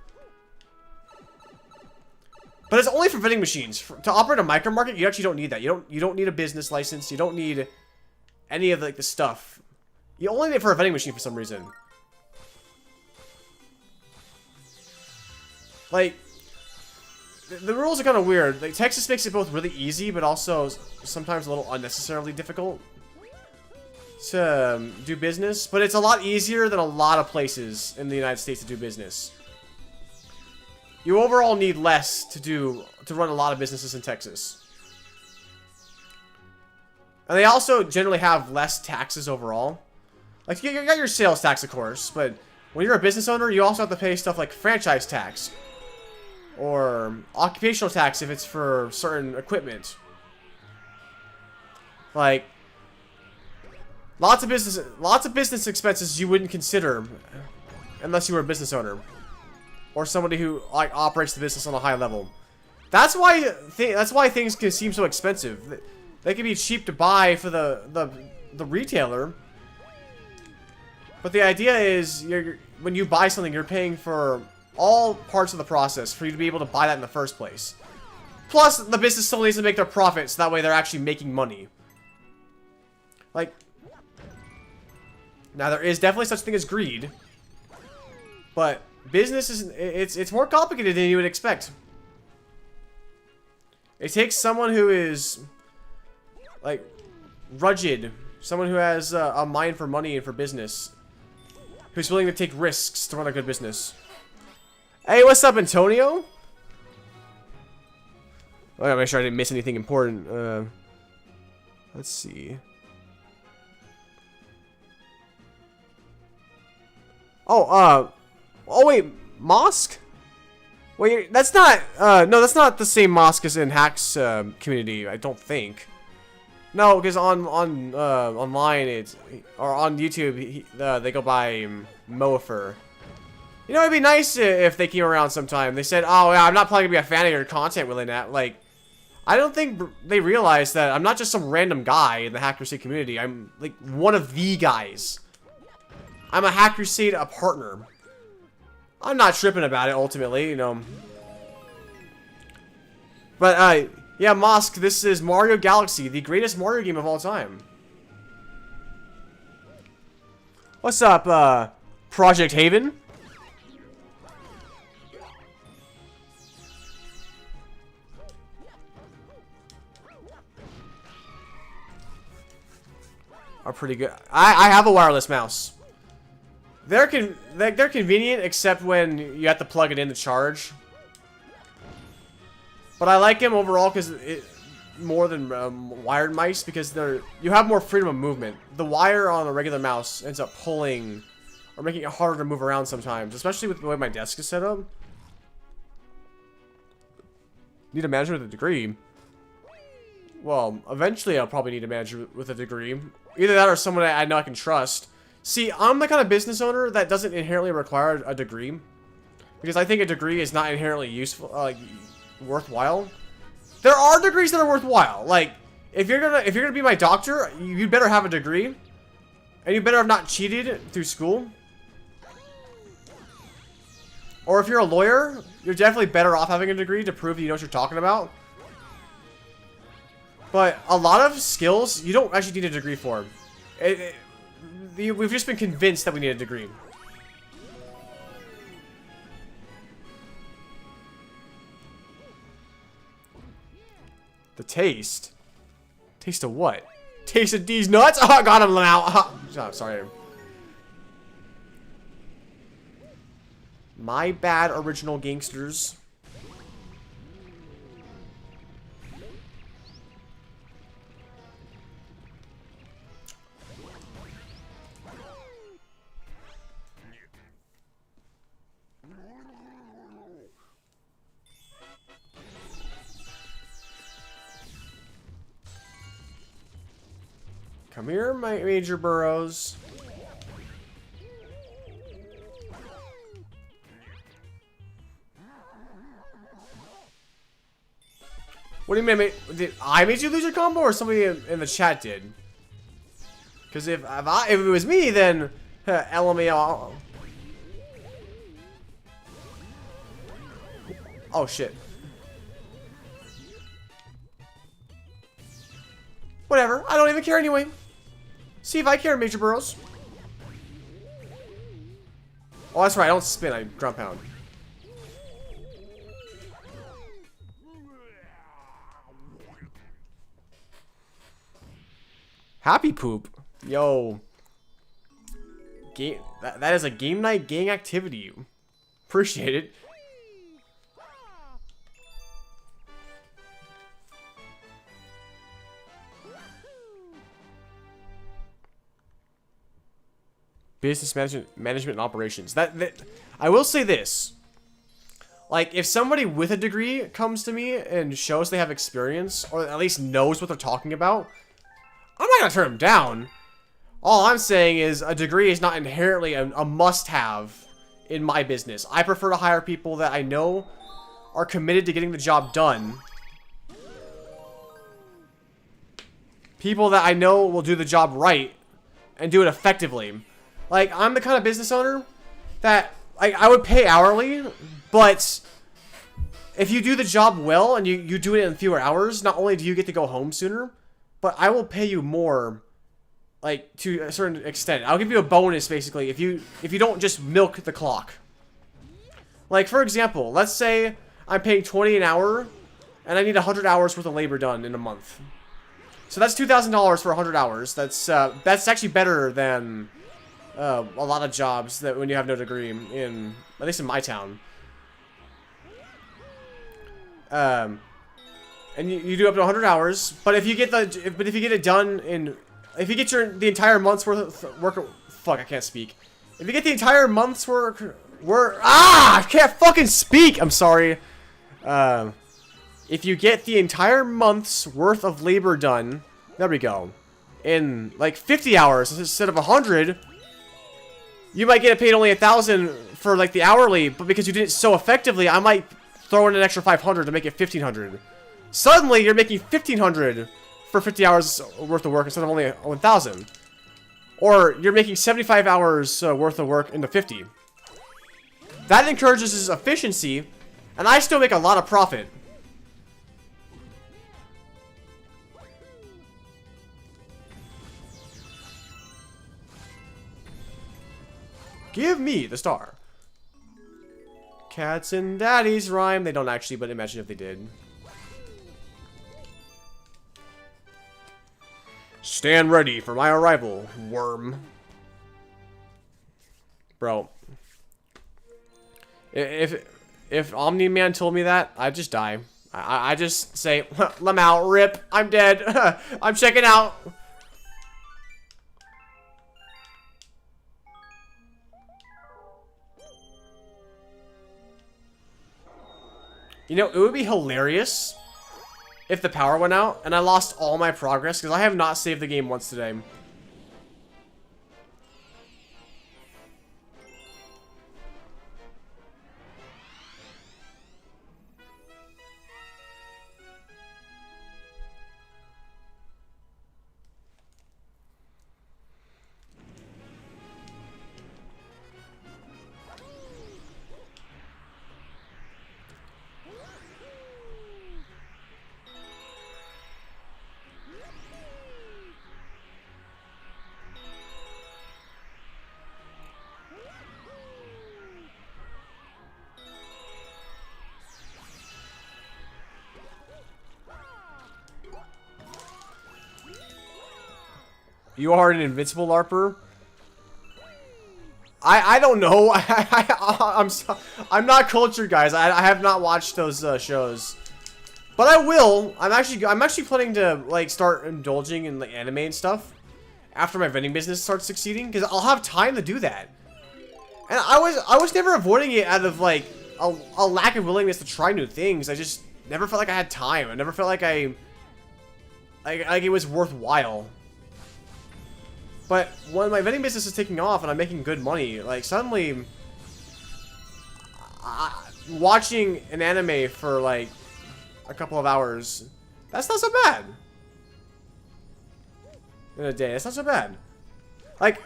But it's only for vending machines. To operate a micro market, you actually don't need that. You don't need a business license. You don't need any of the stuff. You only need it for a vending machine for some reason. Like, the rules are kind of weird. Like, Texas makes it both really easy, but also sometimes a little unnecessarily difficult to do business, but it's a lot easier than a lot of places in the United States to do business. You overall need less to run a lot of businesses in Texas. And they also generally have less taxes overall. Like, you got your sales tax, of course, but when you're a business owner, you also have to pay stuff like franchise tax or occupational tax if it's for certain equipment. Like, lots of business expenses you wouldn't consider unless you were a business owner or somebody who operates the business on a high level. That's why things can seem so expensive. They can be cheap to buy for the retailer, but the idea is when you buy something, you're paying for all parts of the process for you to be able to buy that in the first place. Plus, the business still needs to make their profit, so that way they're actually making money. Like, now there is definitely such thing as greed, but business it's more complicated than you would expect. It takes someone who is like rugged, someone who has a mind for money and for business, who's willing to take risks to run a good business. Hey, what's up, Antonio? I gotta make sure I didn't miss anything important. Let's see. Oh, wait, mosque? Wait, that's not, no, that's not the same mosque as in Hack's community, I don't think. No, because online, or on YouTube, they go by Mofer. You know, it'd be nice if they came around sometime. They said, oh, yeah, I'm not probably gonna be a fan of your content, Willie Nat. Like, I don't think they realize that I'm not just some random guy in the Hack Crusade community. I'm, like, one of the guys. I'm a Hack Crusade, a partner. I'm not tripping about it, ultimately, you know. But, yeah, Mosk, this is Mario Galaxy, the greatest Mario game of all time. What's up, Project Haven? Are pretty good. I have a wireless mouse. They're convenient, except when you have to plug it in to charge. But I like them overall because more than wired mice, because you have more freedom of movement. The wire on a regular mouse ends up pulling or making it harder to move around sometimes, especially with the way my desk is set up. Need a manager with a degree. Well, eventually I'll probably need a manager with a degree. Either that or someone I know I can trust. See, I'm the kind of business owner that doesn't inherently require a degree, because I think a degree is not inherently useful, worthwhile. There are degrees that are worthwhile. Like, if you're gonna be my doctor, you better have a degree, and you better have not cheated through school. Or if you're a lawyer, you're definitely better off having a degree to prove you know what you're talking about. But a lot of skills you don't actually need a degree for. We've just been convinced that we need a degree. The taste? Taste of what? Taste of these nuts? Oh, I got him now. Oh, sorry. My bad, original gangsters. Come here, my major burrows. What do you mean? Did I made you lose your combo, or somebody in the chat did? Because if it was me, then LMAO. Oh shit. Whatever. I don't even care anyway. See if I care, Major Burrows. Oh, that's right. I don't spin. I ground pound. Happy poop. Yo. Game. That is a game night gang activity. Appreciate it. Business management and operations. That I will say this. Like, if somebody with a degree comes to me and shows they have experience, or at least knows what they're talking about, I'm not gonna turn them down. All I'm saying is a degree is not inherently a must-have in my business. I prefer to hire people that I know are committed to getting the job done. People that I know will do the job right and do it effectively. Like, I'm the kind of business owner that, like, I would pay hourly, but if you do the job well and you do it in fewer hours, not only do you get to go home sooner, but I will pay you more, like, to a certain extent. I'll give you a bonus, basically, if you don't just milk the clock. Like, for example, let's say I'm paying $20 an hour, and I need 100 hours worth of labor done in a month. So that's $2,000 for 100 hours. That's actually better than a lot of jobs that when you have no degree in, at least in my town. And you do up to 100 hours, but if you get it done in, if you get the entire month's worth of work, fuck, I can't speak. If you get the entire month's work, I can't fucking speak. I'm sorry. If you get the entire month's worth of labor done, there we go, in like 50 hours instead of 100. You might get paid only 1,000 for like the hourly, but because you did it so effectively, I might throw in an extra 500 to make it 1,500. Suddenly, you're making 1,500 for 50 hours worth of work instead of only 1,000. Or you're making 75 hours worth of work into 50. That encourages his efficiency, and I still make a lot of profit. Give me the star. Cats and daddies rhyme. They don't actually, but imagine if they did. Stand ready for my arrival, worm. Bro. If Omni-Man told me that, I'd just die. I just say, I'm out, rip, I'm dead, I'm checking out. You know, it would be hilarious if the power went out and I lost all my progress, because I have not saved the game once today. You are an invincible LARPer? I don't know. I'm not cultured, guys. I have not watched those shows. But I will. I'm actually planning to like start indulging in like anime and stuff after my vending business starts succeeding, because I'll have time to do that. And I was never avoiding it out of like a lack of willingness to try new things. I just never felt like I had time. I never felt like like it was worthwhile. But when my vending business is taking off and I'm making good money, like suddenly watching an anime for like a couple of hours, that's not so bad. In a day, that's not so bad. Like,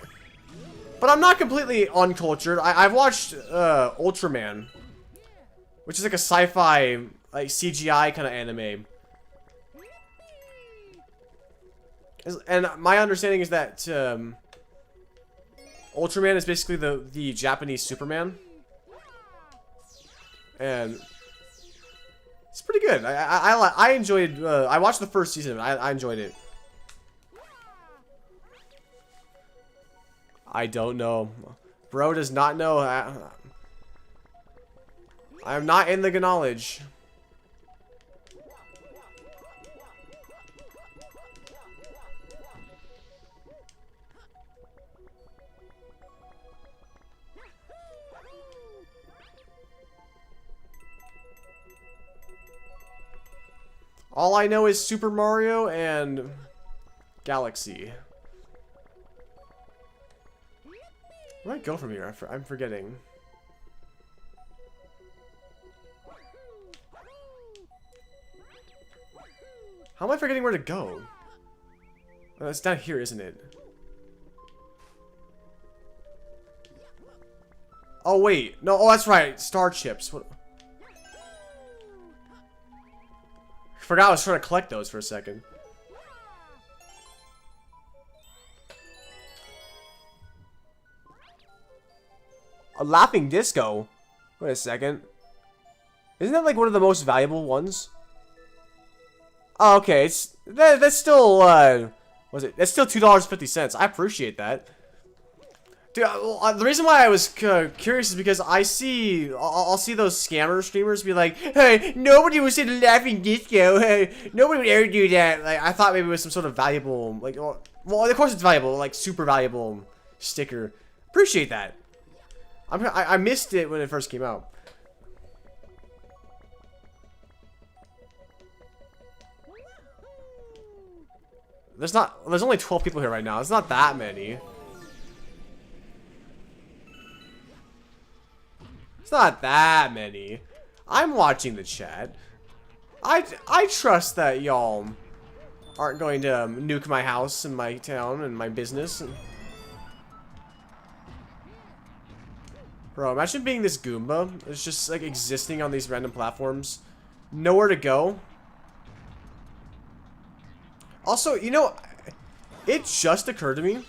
but I'm not completely uncultured. I've watched Ultraman, which is like a sci-fi, like CGI kind of anime. And my understanding is that Ultraman is basically the Japanese Superman, and it's pretty good. I enjoyed. I watched the first season. I enjoyed it. I don't know. Bro does not know. I'm not in the knowledge. All I know is Super Mario and Galaxy. Where do I go from here? I'm forgetting. How am I forgetting where to go? Oh, it's down here, isn't it? Oh, wait. No, oh, that's right. Star chips. What? I forgot I was trying to collect those for a second. A laughing disco? Wait a second. Isn't that like one of the most valuable ones? Oh, okay. That's still that's still $2.50. I appreciate that. Dude, the reason why I was curious is because I'll see those scammer streamers be like, hey, nobody would say the laughing disco. Hey, nobody would ever do that. Like, I thought maybe it was some sort of valuable, like, well, of course it's valuable, like super valuable sticker. Appreciate that. I missed it when it first came out. There's only 12 people here right now. It's not that many. It's not that many. I'm watching the chat. I trust that y'all aren't going to nuke my house and my town and my business. Bro, imagine being this Goomba. It's just like existing on these random platforms. Nowhere to go. Also, you know, it just occurred to me.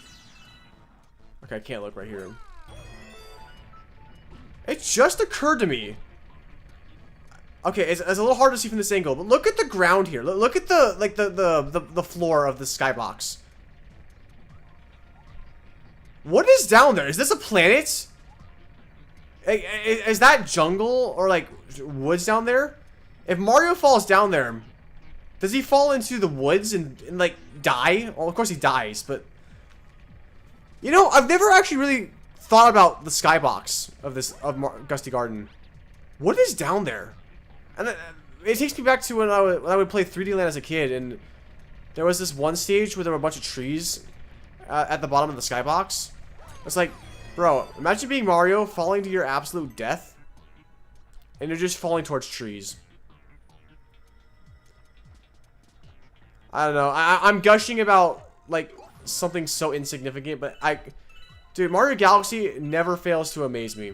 Okay, I can't look right here. It just occurred to me. Okay, it's a little hard to see from this angle, but look at the ground here. Look at the floor of the skybox. What is down there? Is this a planet? Is that jungle or like woods down there? If Mario falls down there, does he fall into the woods and like die? Well, of course he dies, but you know, I've never actually really thought about the skybox of Gusty Garden. What is down there? And it takes me back to when I would play 3D Land as a kid, and there was this one stage where there were a bunch of trees at the bottom of the skybox. It's like, bro, imagine being Mario, falling to your absolute death, and you're just falling towards trees. I don't know. I'm gushing about like something so insignificant, but dude, Mario Galaxy never fails to amaze me.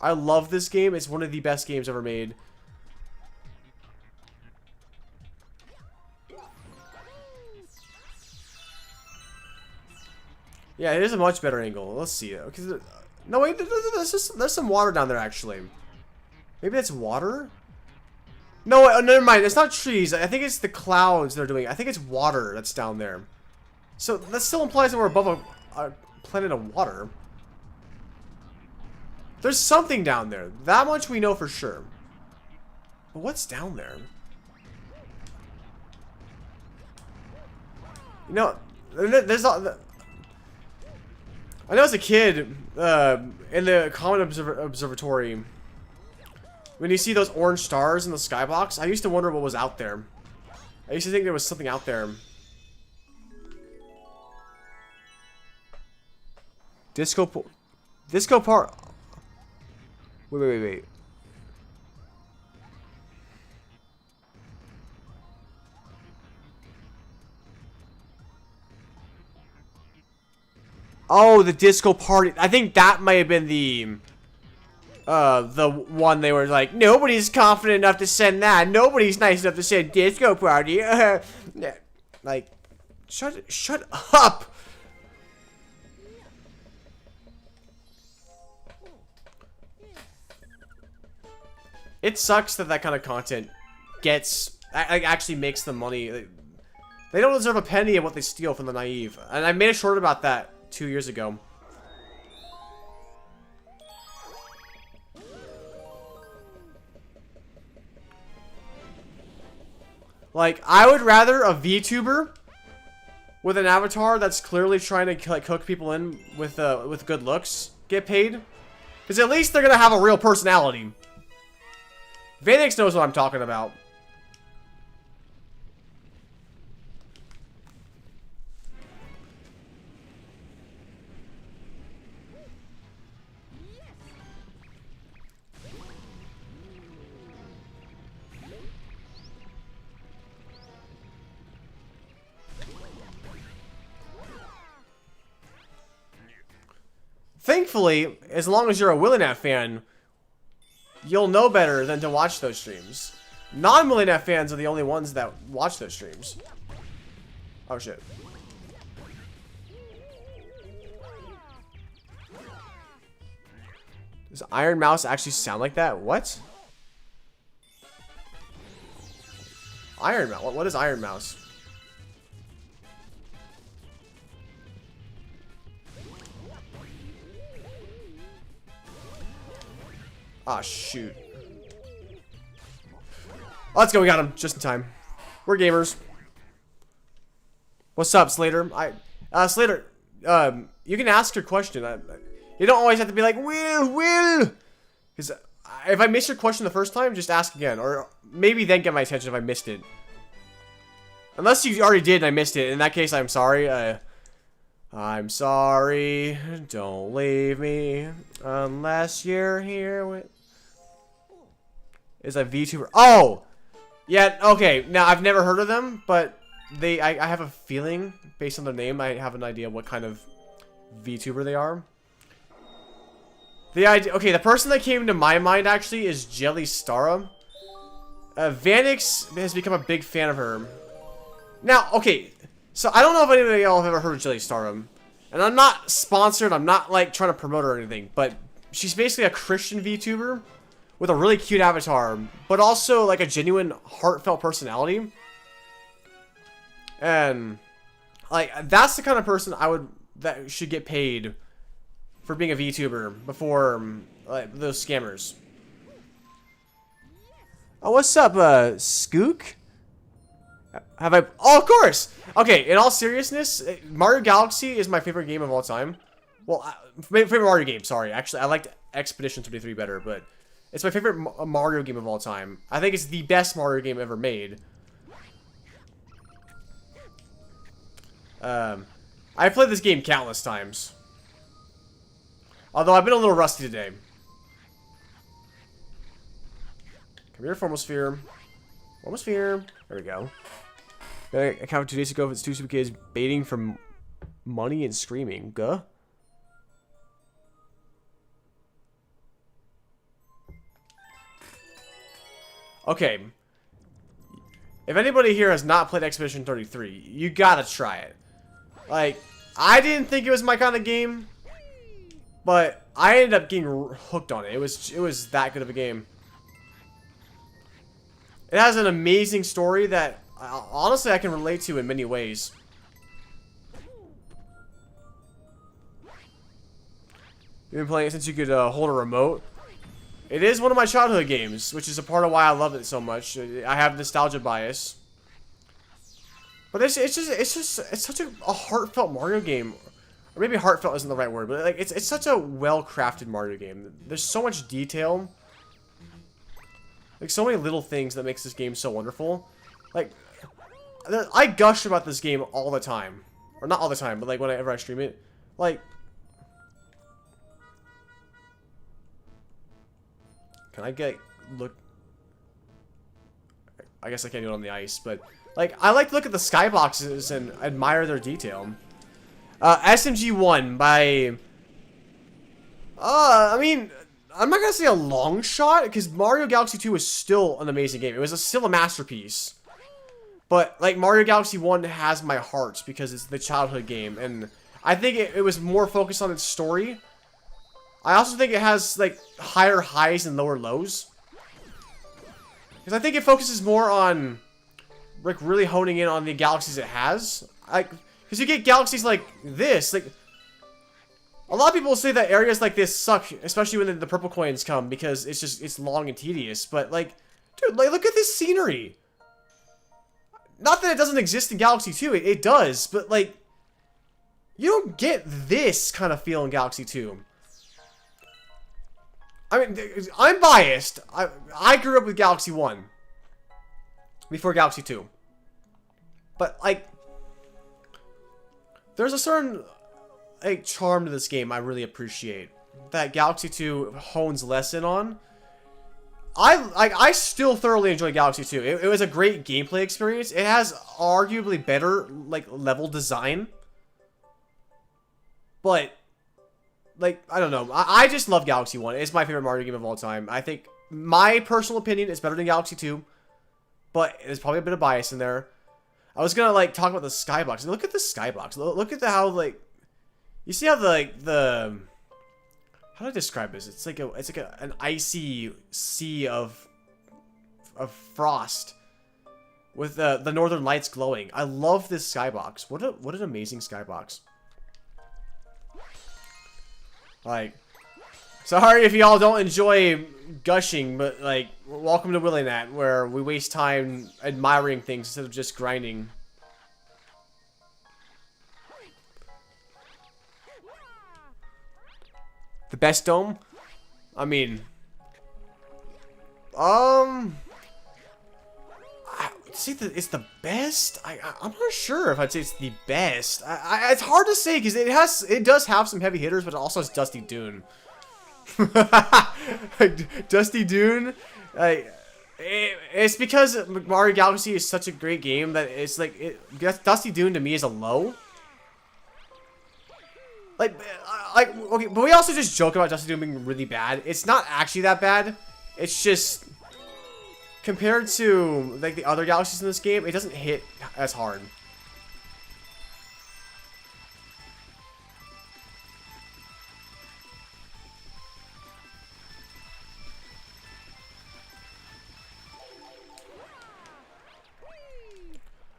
I love this game. It's one of the best games ever made. Yeah, it is a much better angle. Let's see it. Okay, no, wait, there's some water down there, actually. Maybe that's water? No, never mind. It's not trees. I think it's the clouds they're doing. I think it's water that's down there. So that still implies that we're above a planet of water. There's something down there. That much we know for sure. But what's down there? You know, there's I know as a kid, in the Comet Observatory, when you see those orange stars in the skybox, I used to wonder what was out there. I used to think there was something out there. Disco part. Wait. Oh, the disco party. I think that might have been the one they were like, nobody's confident enough to send that. Nobody's nice enough to send disco party. Like, shut up. It sucks that that kind of content actually makes them money. They don't deserve a penny of what they steal from the naive. And I made a short about that 2 years ago. Like, I would rather a VTuber with an avatar that's clearly trying to like hook people in with good looks get paid, because at least they're gonna have a real personality. Vanix knows what I'm talking about. Thankfully, as long as you're a Willinat fan, you'll know better than to watch those streams. Non-Willinat fans are the only ones that watch those streams. Oh shit. Does Iron Mouse actually sound like that? What? Iron Mouse? What is Iron Mouse? Ah, shoot. Let's go, we got him. Just in time. We're gamers. What's up, Slater? Slater, you can ask your question. You don't always have to be like, Will! Because if I miss your question the first time, just ask again. Or maybe then get my attention if I missed it. Unless you already did and I missed it. In that case, I'm sorry. I'm sorry. Don't leave me unless you're here with... Is a VTuber. Oh! Yeah, okay. Now, I've never heard of them, but I have a feeling, based on their name, I have an idea what kind of VTuber they are. Okay, the person that came to my mind, actually, is Jelly Vanix has become a big fan of her. Now, okay, so I don't know if anybody else have ever heard of Jelly and I'm not sponsored, I'm not, like, trying to promote her or anything, but she's basically a Christian VTuber with a really cute avatar, but also, like, a genuine, heartfelt personality. And, like, that's the kind of person that should get paid for being a VTuber before, like, those scammers. Oh, what's up, Skook? Oh, of course! Okay, in all seriousness, Mario Galaxy is my favorite game of all time. Well, favorite Mario game, sorry. Actually, I liked Expedition 33 better, but it's my favorite Mario game of all time. I think it's the best Mario game ever made. I've played this game countless times. Although I've been a little rusty today. Come here, Formosphere. Formosphere. There we go. I counted 2 days ago if it's two stupid kids baiting for money and screaming. Guh. Okay. If anybody here has not played Expedition 33, you gotta try it. Like, I didn't think it was my kind of game, but I ended up getting hooked on it. It was that good of a game. It has an amazing story that honestly I can relate to in many ways. You've been playing it since you could hold a remote. It is one of my childhood games, which is a part of why I love it so much. I have nostalgia bias. But it's such a heartfelt Mario game. Or maybe heartfelt isn't the right word, but like it's such a well-crafted Mario game. There's so much detail. Like so many little things that makes this game so wonderful. Like I gush about this game all the time. Or not all the time, but like whenever I stream it. Like can I look? I guess I can't do it on the ice, but like I like to look at the skyboxes and admire their detail. SMG1 by I mean, I'm not gonna say a long shot because Mario Galaxy 2 is still an amazing game. It was still a masterpiece. But like Mario Galaxy 1 has my heart because it's the childhood game, and I think it was more focused on its story. I also think it has like higher highs and lower lows. Because I think it focuses more on like really honing in on the galaxies it has. Because you get galaxies like this, like a lot of people say that areas like this suck, especially when the purple coins come, because it's long and tedious. But like, dude, like look at this scenery. Not that it doesn't exist in Galaxy 2, it does, but like, you don't get this kind of feel in Galaxy 2. I mean, I'm biased. I grew up with Galaxy 1 before Galaxy 2. But, like, there's a certain, like, charm to this game I really appreciate that Galaxy 2 hones less in on. I still thoroughly enjoy Galaxy 2. It was a great gameplay experience. It has arguably better, like, level design. But like, I don't know. I just love Galaxy 1. It's my favorite Mario game of all time. I think my personal opinion is better than Galaxy 2. But there's probably a bit of bias in there. I was gonna, like, talk about the skybox. Look at the skybox. Look at how, like... You see how, the how do I describe this? It's like an icy sea of frost. With the northern lights glowing. I love this skybox. What an amazing skybox. Like, sorry if y'all don't enjoy gushing, but like, welcome to Willinat, where we waste time admiring things instead of just grinding. The best dome? I mean, see, it's the best. I'm not sure if I'd say it's the best. It's hard to say because it does have some heavy hitters, but it also has Dusty Dune. Dusty Dune, it's because Mario Galaxy is such a great game that it's like Dusty Dune to me is a low. Like okay, but we also just joke about Dusty Dune being really bad. It's not actually that bad. It's just compared to like the other galaxies in this game, it doesn't hit as hard.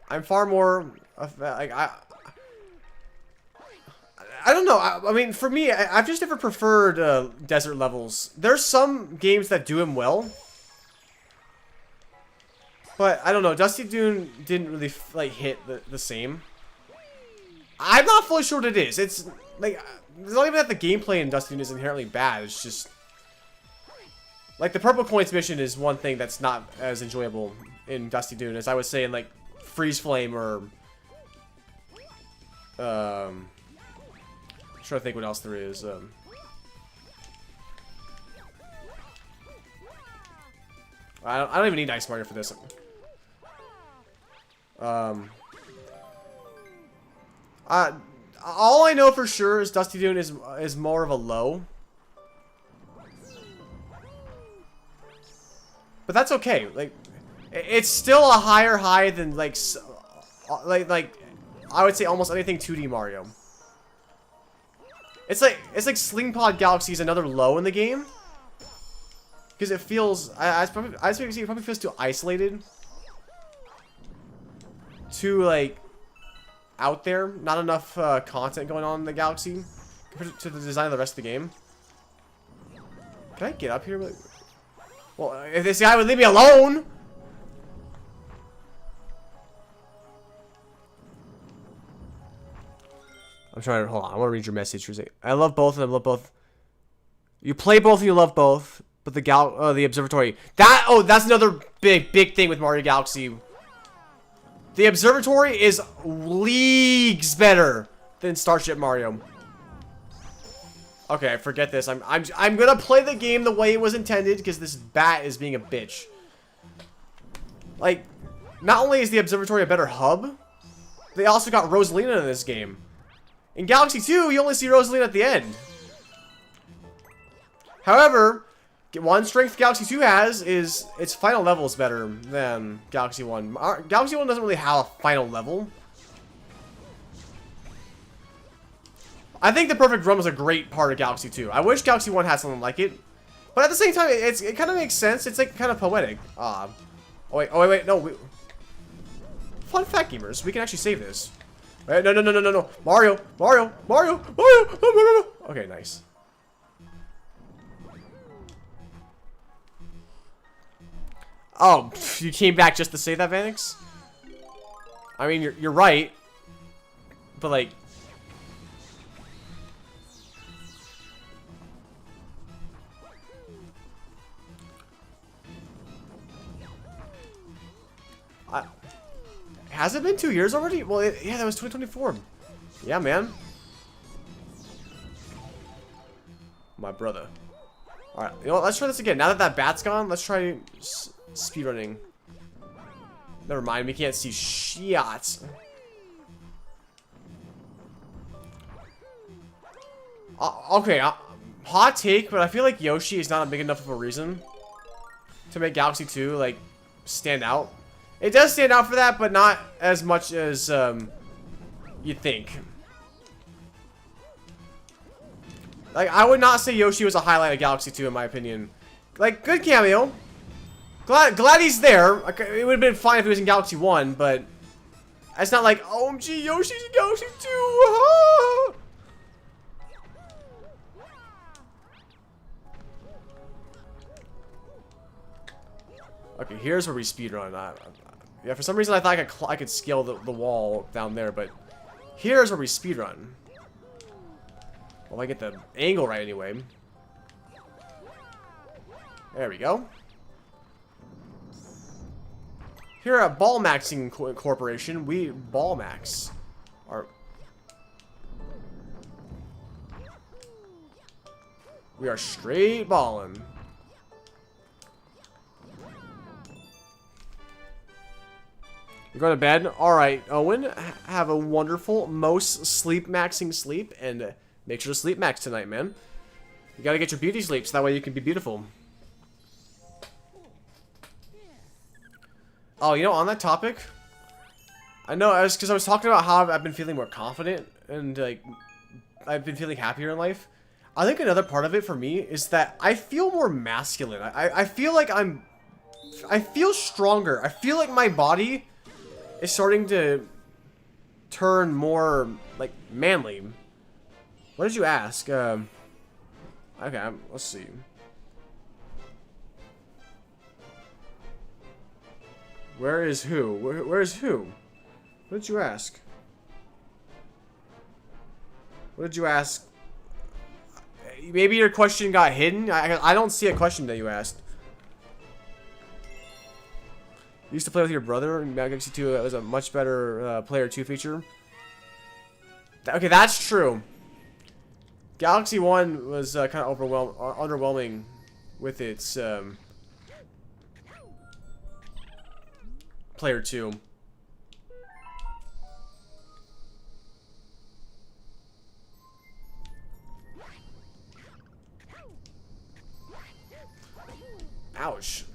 I'm far more like I don't know. I mean, for me, I've just never preferred desert levels. There's some games that do them well. But, I don't know, Dusty Dune didn't really, like, hit the same. I'm not fully sure what it is. It's, like, it's not even that the gameplay in Dusty Dune is inherently bad. It's just, like, the Purple Coins mission is one thing that's not as enjoyable in Dusty Dune as I would say in, like, Freeze Flame or, I'm trying to think what else there is. I don't even need Ice Mario for this. All I know for sure is Dusty Dune is more of a low. But that's okay. Like, it's still a higher high than like I would say almost anything 2D Mario. It's like Slingpod Galaxy is another low in the game. Because it feels, it probably feels too isolated. Too, like, out there. Not enough content going on in the Galaxy compared to the design of the rest of the game. Can I get up here? Well, if this guy would leave me alone. I'm trying to hold on. I want to read your message. I love both of them. Love both. You play both and you love both, but the observatory. That's another big thing with Mario Galaxy. The observatory is leagues better than Starship Mario. Okay, forget this. I'm gonna play the game the way it was intended because this bat is being a bitch. Like, not only is the observatory a better hub, they also got Rosalina in this game. In Galaxy 2, you only see Rosalina at the end. However, one strength Galaxy 2 has is its final level is better than Galaxy 1. Galaxy 1 doesn't really have a final level. I think the perfect run was a great part of Galaxy 2. I wish Galaxy 1 had something like it. But at the same time, it kind of makes sense. It's like kind of poetic. Oh wait, no. Fun fact, gamers, we can actually save this. Wait, no. Mario. Okay, nice. Oh, you came back just to say that, Vanix? I mean, you're right. But like, has it been 2 years already? Well, yeah, that was 2024. Yeah, man. My brother. Alright, you know what? Let's try this again. Now that that bat's gone, let's try speedrunning. Never mind, we can't see shit. Okay, hot take, but I feel like Yoshi is not a big enough of a reason to make Galaxy 2, like, stand out. It does stand out for that, but not as much as you'd think. Like, I would not say Yoshi was a highlight of Galaxy 2 in my opinion. Like, good cameo. Glad he's there. It would have been fine if he was in Galaxy 1, but it's not like, OMG, Yoshi's in Galaxy 2. Ah! Okay, here's where we speedrun. Yeah, for some reason I thought I could scale the wall down there, but here's where we speedrun. Well, I get the angle right anyway. There we go. Here at Ball Maxing Corporation, we ball max. We are straight balling. You're going to bed? Alright, Owen. Have a wonderful, most sleep maxing sleep. And make sure to sleep max tonight, man. You gotta get your beauty sleep so that way you can be beautiful. Oh, you know, on that topic, I know, because I was talking about how I've been feeling more confident and, like, I've been feeling happier in life. I think another part of it for me is that I feel more masculine. I feel like I feel stronger. I feel like my body is starting to turn more, like, manly. What did you ask? Okay, let's see. Where is who? Where is who? What did you ask? What did you ask? Maybe your question got hidden? I don't see a question that you asked. You used to play with your brother in Galaxy 2. It was a much better Player 2 feature. Okay, that's true. Galaxy 1 was kind of underwhelming with its Player 2. Ouch.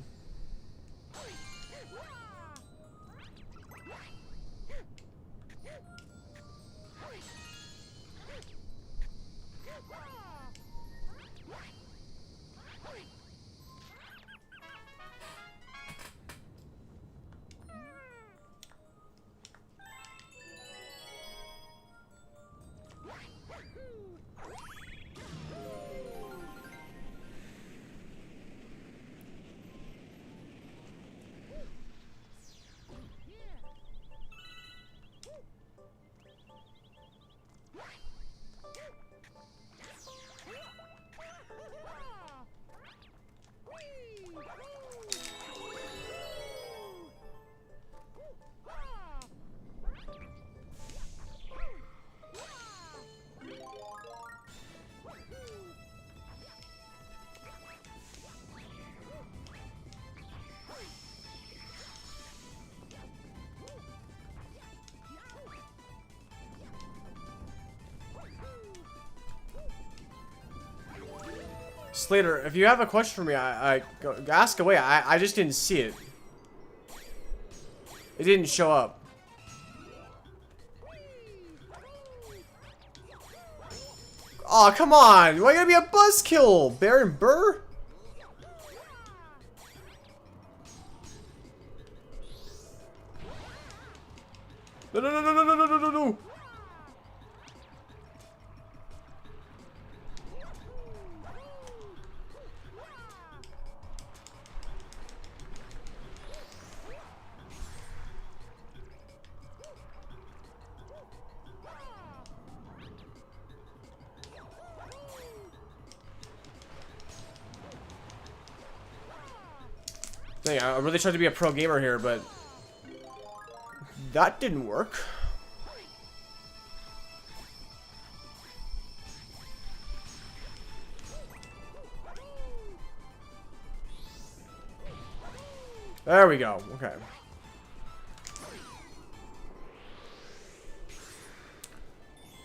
Slater, if you have a question for me, ask away. I just didn't see it. It didn't show up. Oh, come on. Why gotta be a buzzkill? Baron Burr? No, no, no, no, no, no, no, no, no. Dang, I really tried to be a pro gamer here, but that didn't work. There we go. Okay.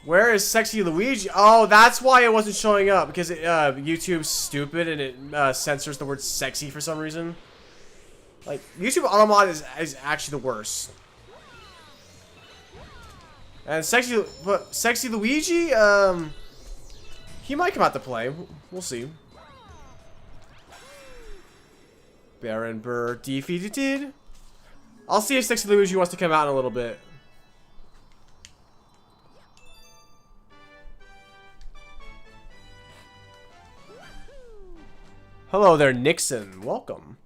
Where is Sexy Luigi? Oh, that's why it wasn't showing up, because YouTube's stupid and it censors the word sexy for some reason. Like, YouTube Automod is actually the worst. And Sexy Luigi, he might come out to play. We'll see. Baron Burr defeated. I'll see if Sexy Luigi wants to come out in a little bit. Hello there, Nixon. Welcome.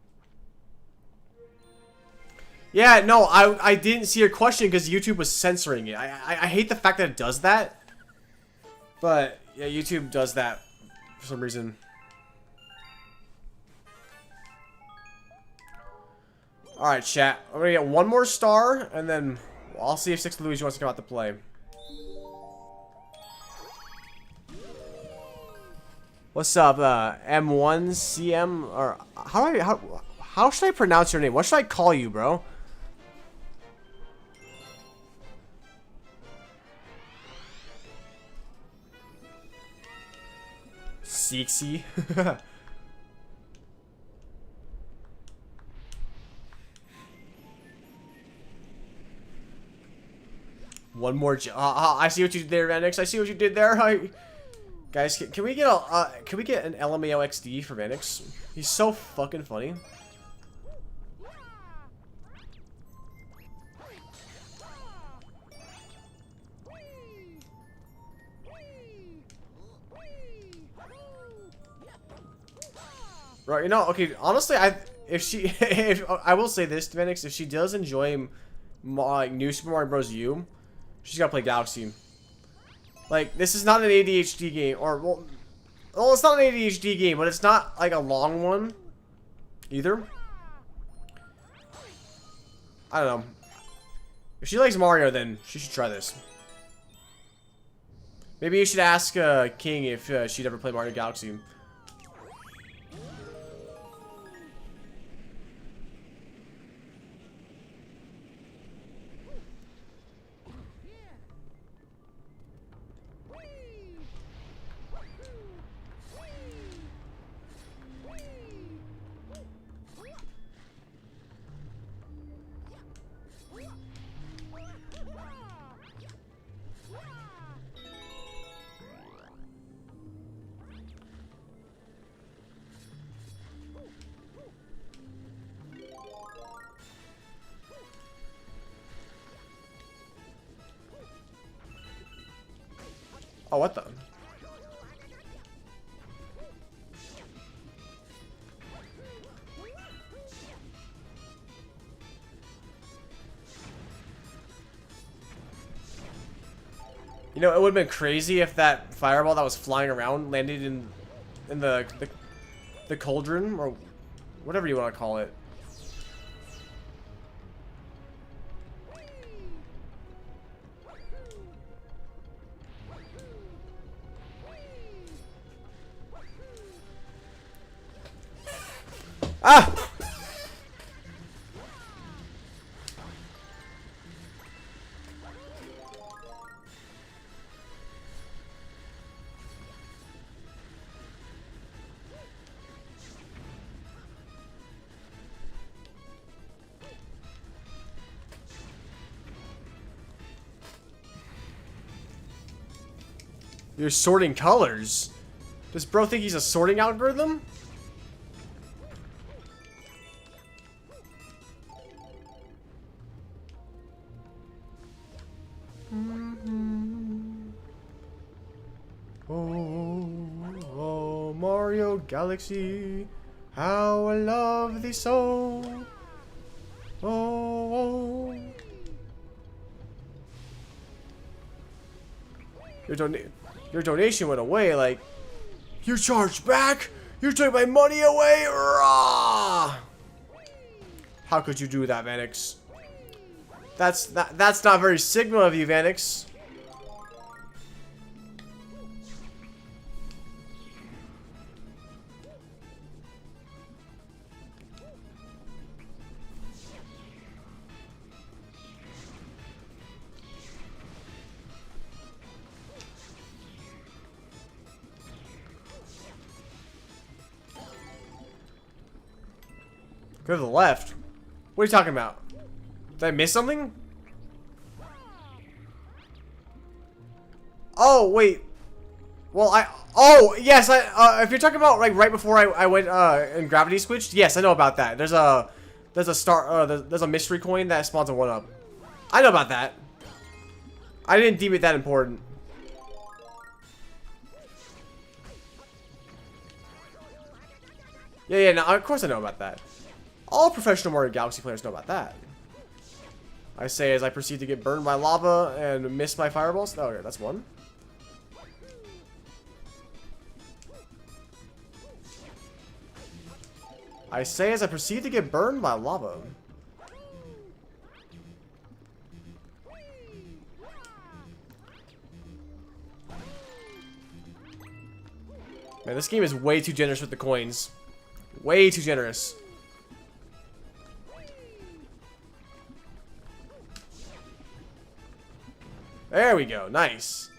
Yeah, no, I didn't see your question because YouTube was censoring it. I hate the fact that it does that. But, yeah, YouTube does that for some reason. Alright, chat. I'm gonna get one more star, and then I'll see if Six Luigi wants to come out to play. What's up, M1CM? Or how should I pronounce your name? What should I call you, bro? Seexy. One more. I see what you did there, Vanix. I see what you did there. Guys, can we get an LMAO XD for Vanix? He's so fucking funny. Right, you know, okay, honestly, if I will say this to Vanix, if she does enjoy like New Super Mario Bros. U, she's gotta play Galaxy. Like, this is not an ADHD game, or well, it's not an ADHD game, but it's not like a long one either. I don't know. If she likes Mario, then she should try this. Maybe you should ask King if she'd ever play Mario Galaxy. Oh, what the? You know, it would have been crazy if that fireball that was flying around landed in the cauldron, or whatever you want to call it. Ah! You're sorting colors. Does bro think he's a sorting algorithm? Oh, Mario Galaxy, how I love thee so. Oh. Your donation went away, like, you charged back? You took my money away? Rah! How could you do that, Vanix? That's not very Sigma of you, Vanix. Go to the left. What are you talking about? Did I miss something? Oh, wait. Well, oh, yes, if you're talking about, like, right before I went, and gravity switched, yes, I know about that. There's a mystery coin that spawns a 1-up. I know about that. I didn't deem it that important. Yeah, no, of course I know about that. All professional Mario Galaxy players know about that. I say as I proceed to get burned by lava and miss my fireballs. Oh, okay, that's one. I say as I proceed to get burned by lava. Man, this game is way too generous with the coins. Way too generous. There we go. Nice.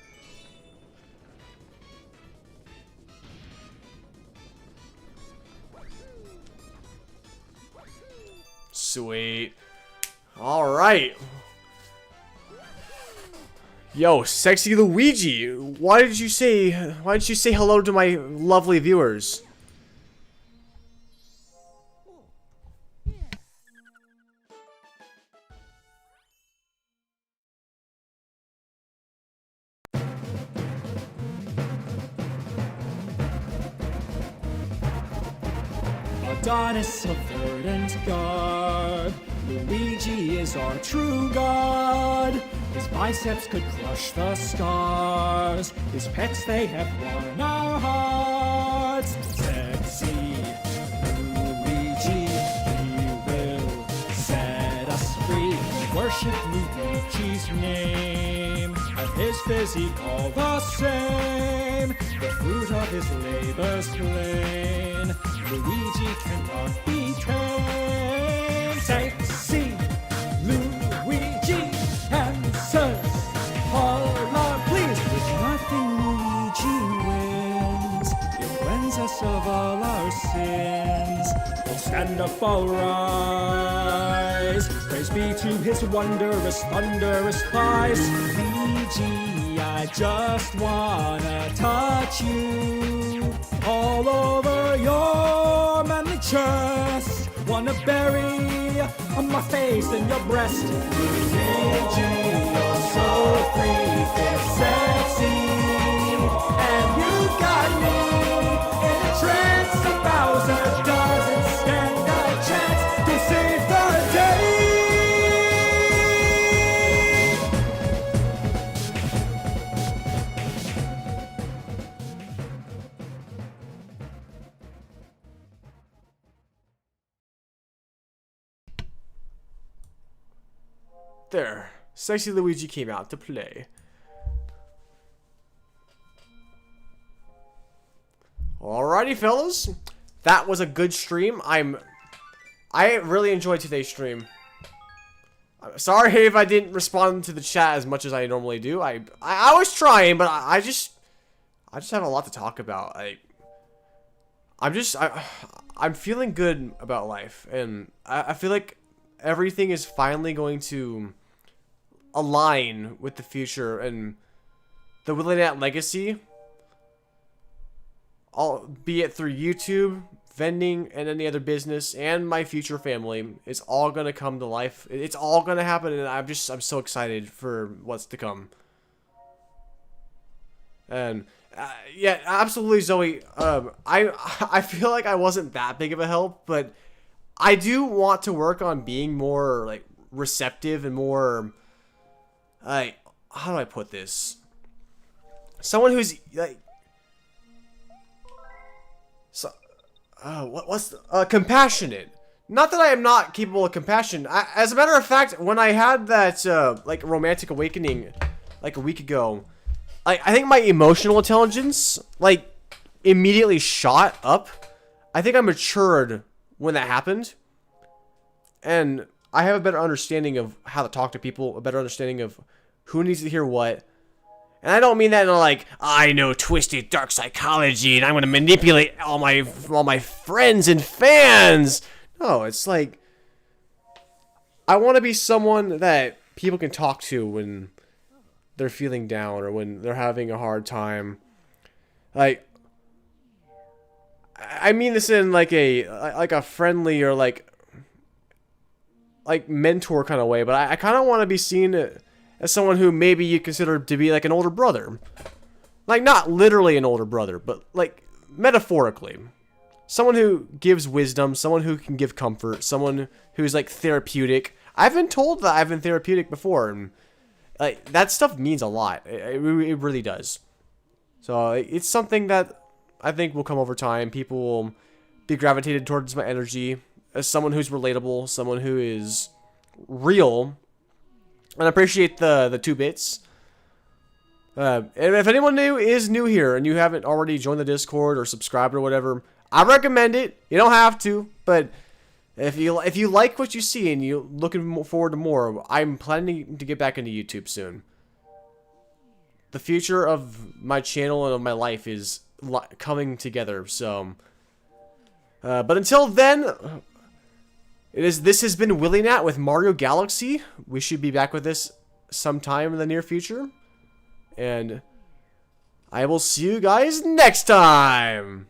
Sweet. All right. Yo, sexy Luigi. Why did you say hello to my lovely viewers? Adonis, a verdant god. Luigi is our true god. His biceps could crush the stars. His pets, they have won our hearts. Sexy Luigi, he will set us free. Worship Luigi's name, and his physique all the same. The fruit of his labors plain. Luigi cannot be tamed. Sexy Luigi answers all our pleas. With nothing Luigi wins. He cleanses us of all our sins. We'll stand up, all rise. Praise be to his wondrous, thunderous thighs. Luigi, I just wanna touch you all over your manly chest. Wanna bury my face in your breast. Luigi, you're so freaking sexy, and you got me in a trance. A Bowser doesn't stand a chance to save the day. There. Sexy Luigi came out to play. Alrighty, fellas. That was a good stream. I really enjoyed today's stream. I'm sorry if I didn't respond to the chat as much as I normally do. I was trying, but I just have a lot to talk about. I'm feeling good about life, and I feel like everything is finally going to align with the future, and the Willie Nat legacy, be it through YouTube, vending, and any other business, and my future family, is all gonna come to life. It's all gonna happen, and I'm so excited for what's to come. And yeah, absolutely, Zoe. I feel like I wasn't that big of a help, but I do want to work on being more like receptive and more like, how do I put this? Someone who's like, so, compassionate. Not that I am not capable of compassion. As a matter of fact, when I had that like romantic awakening like a week ago, I think my emotional intelligence like immediately shot up. I think I matured when that happened, and I have a better understanding of how to talk to people, a better understanding of who needs to hear what. And I don't mean that in a, like, I know twisted dark psychology and I'm gonna manipulate all my friends and fans. No, it's like, I want to be someone that people can talk to when they're feeling down or when they're having a hard time. Like, I mean this in like a friendly or like mentor kind of way, but I kind of want to be seen as someone who maybe you consider to be like an older brother. Like, not literally an older brother, but like metaphorically. Someone who gives wisdom, someone who can give comfort, someone who's like therapeutic. I've been told that I've been therapeutic before, and like that stuff means a lot. It really does. So it's something that I think will come over time. People will be gravitated towards my energy as someone who's relatable, someone who is real, and I appreciate the 2 bits. And if anyone new is new here and you haven't already joined the Discord or subscribed or whatever, I recommend it. You don't have to, but if you like what you see and you're looking forward to more, I'm planning to get back into YouTube soon. The future of my channel and of my life is coming together, so. But until then, this has been Willie Nat with Mario Galaxy. We should be back with this sometime in the near future, and I will see you guys next time.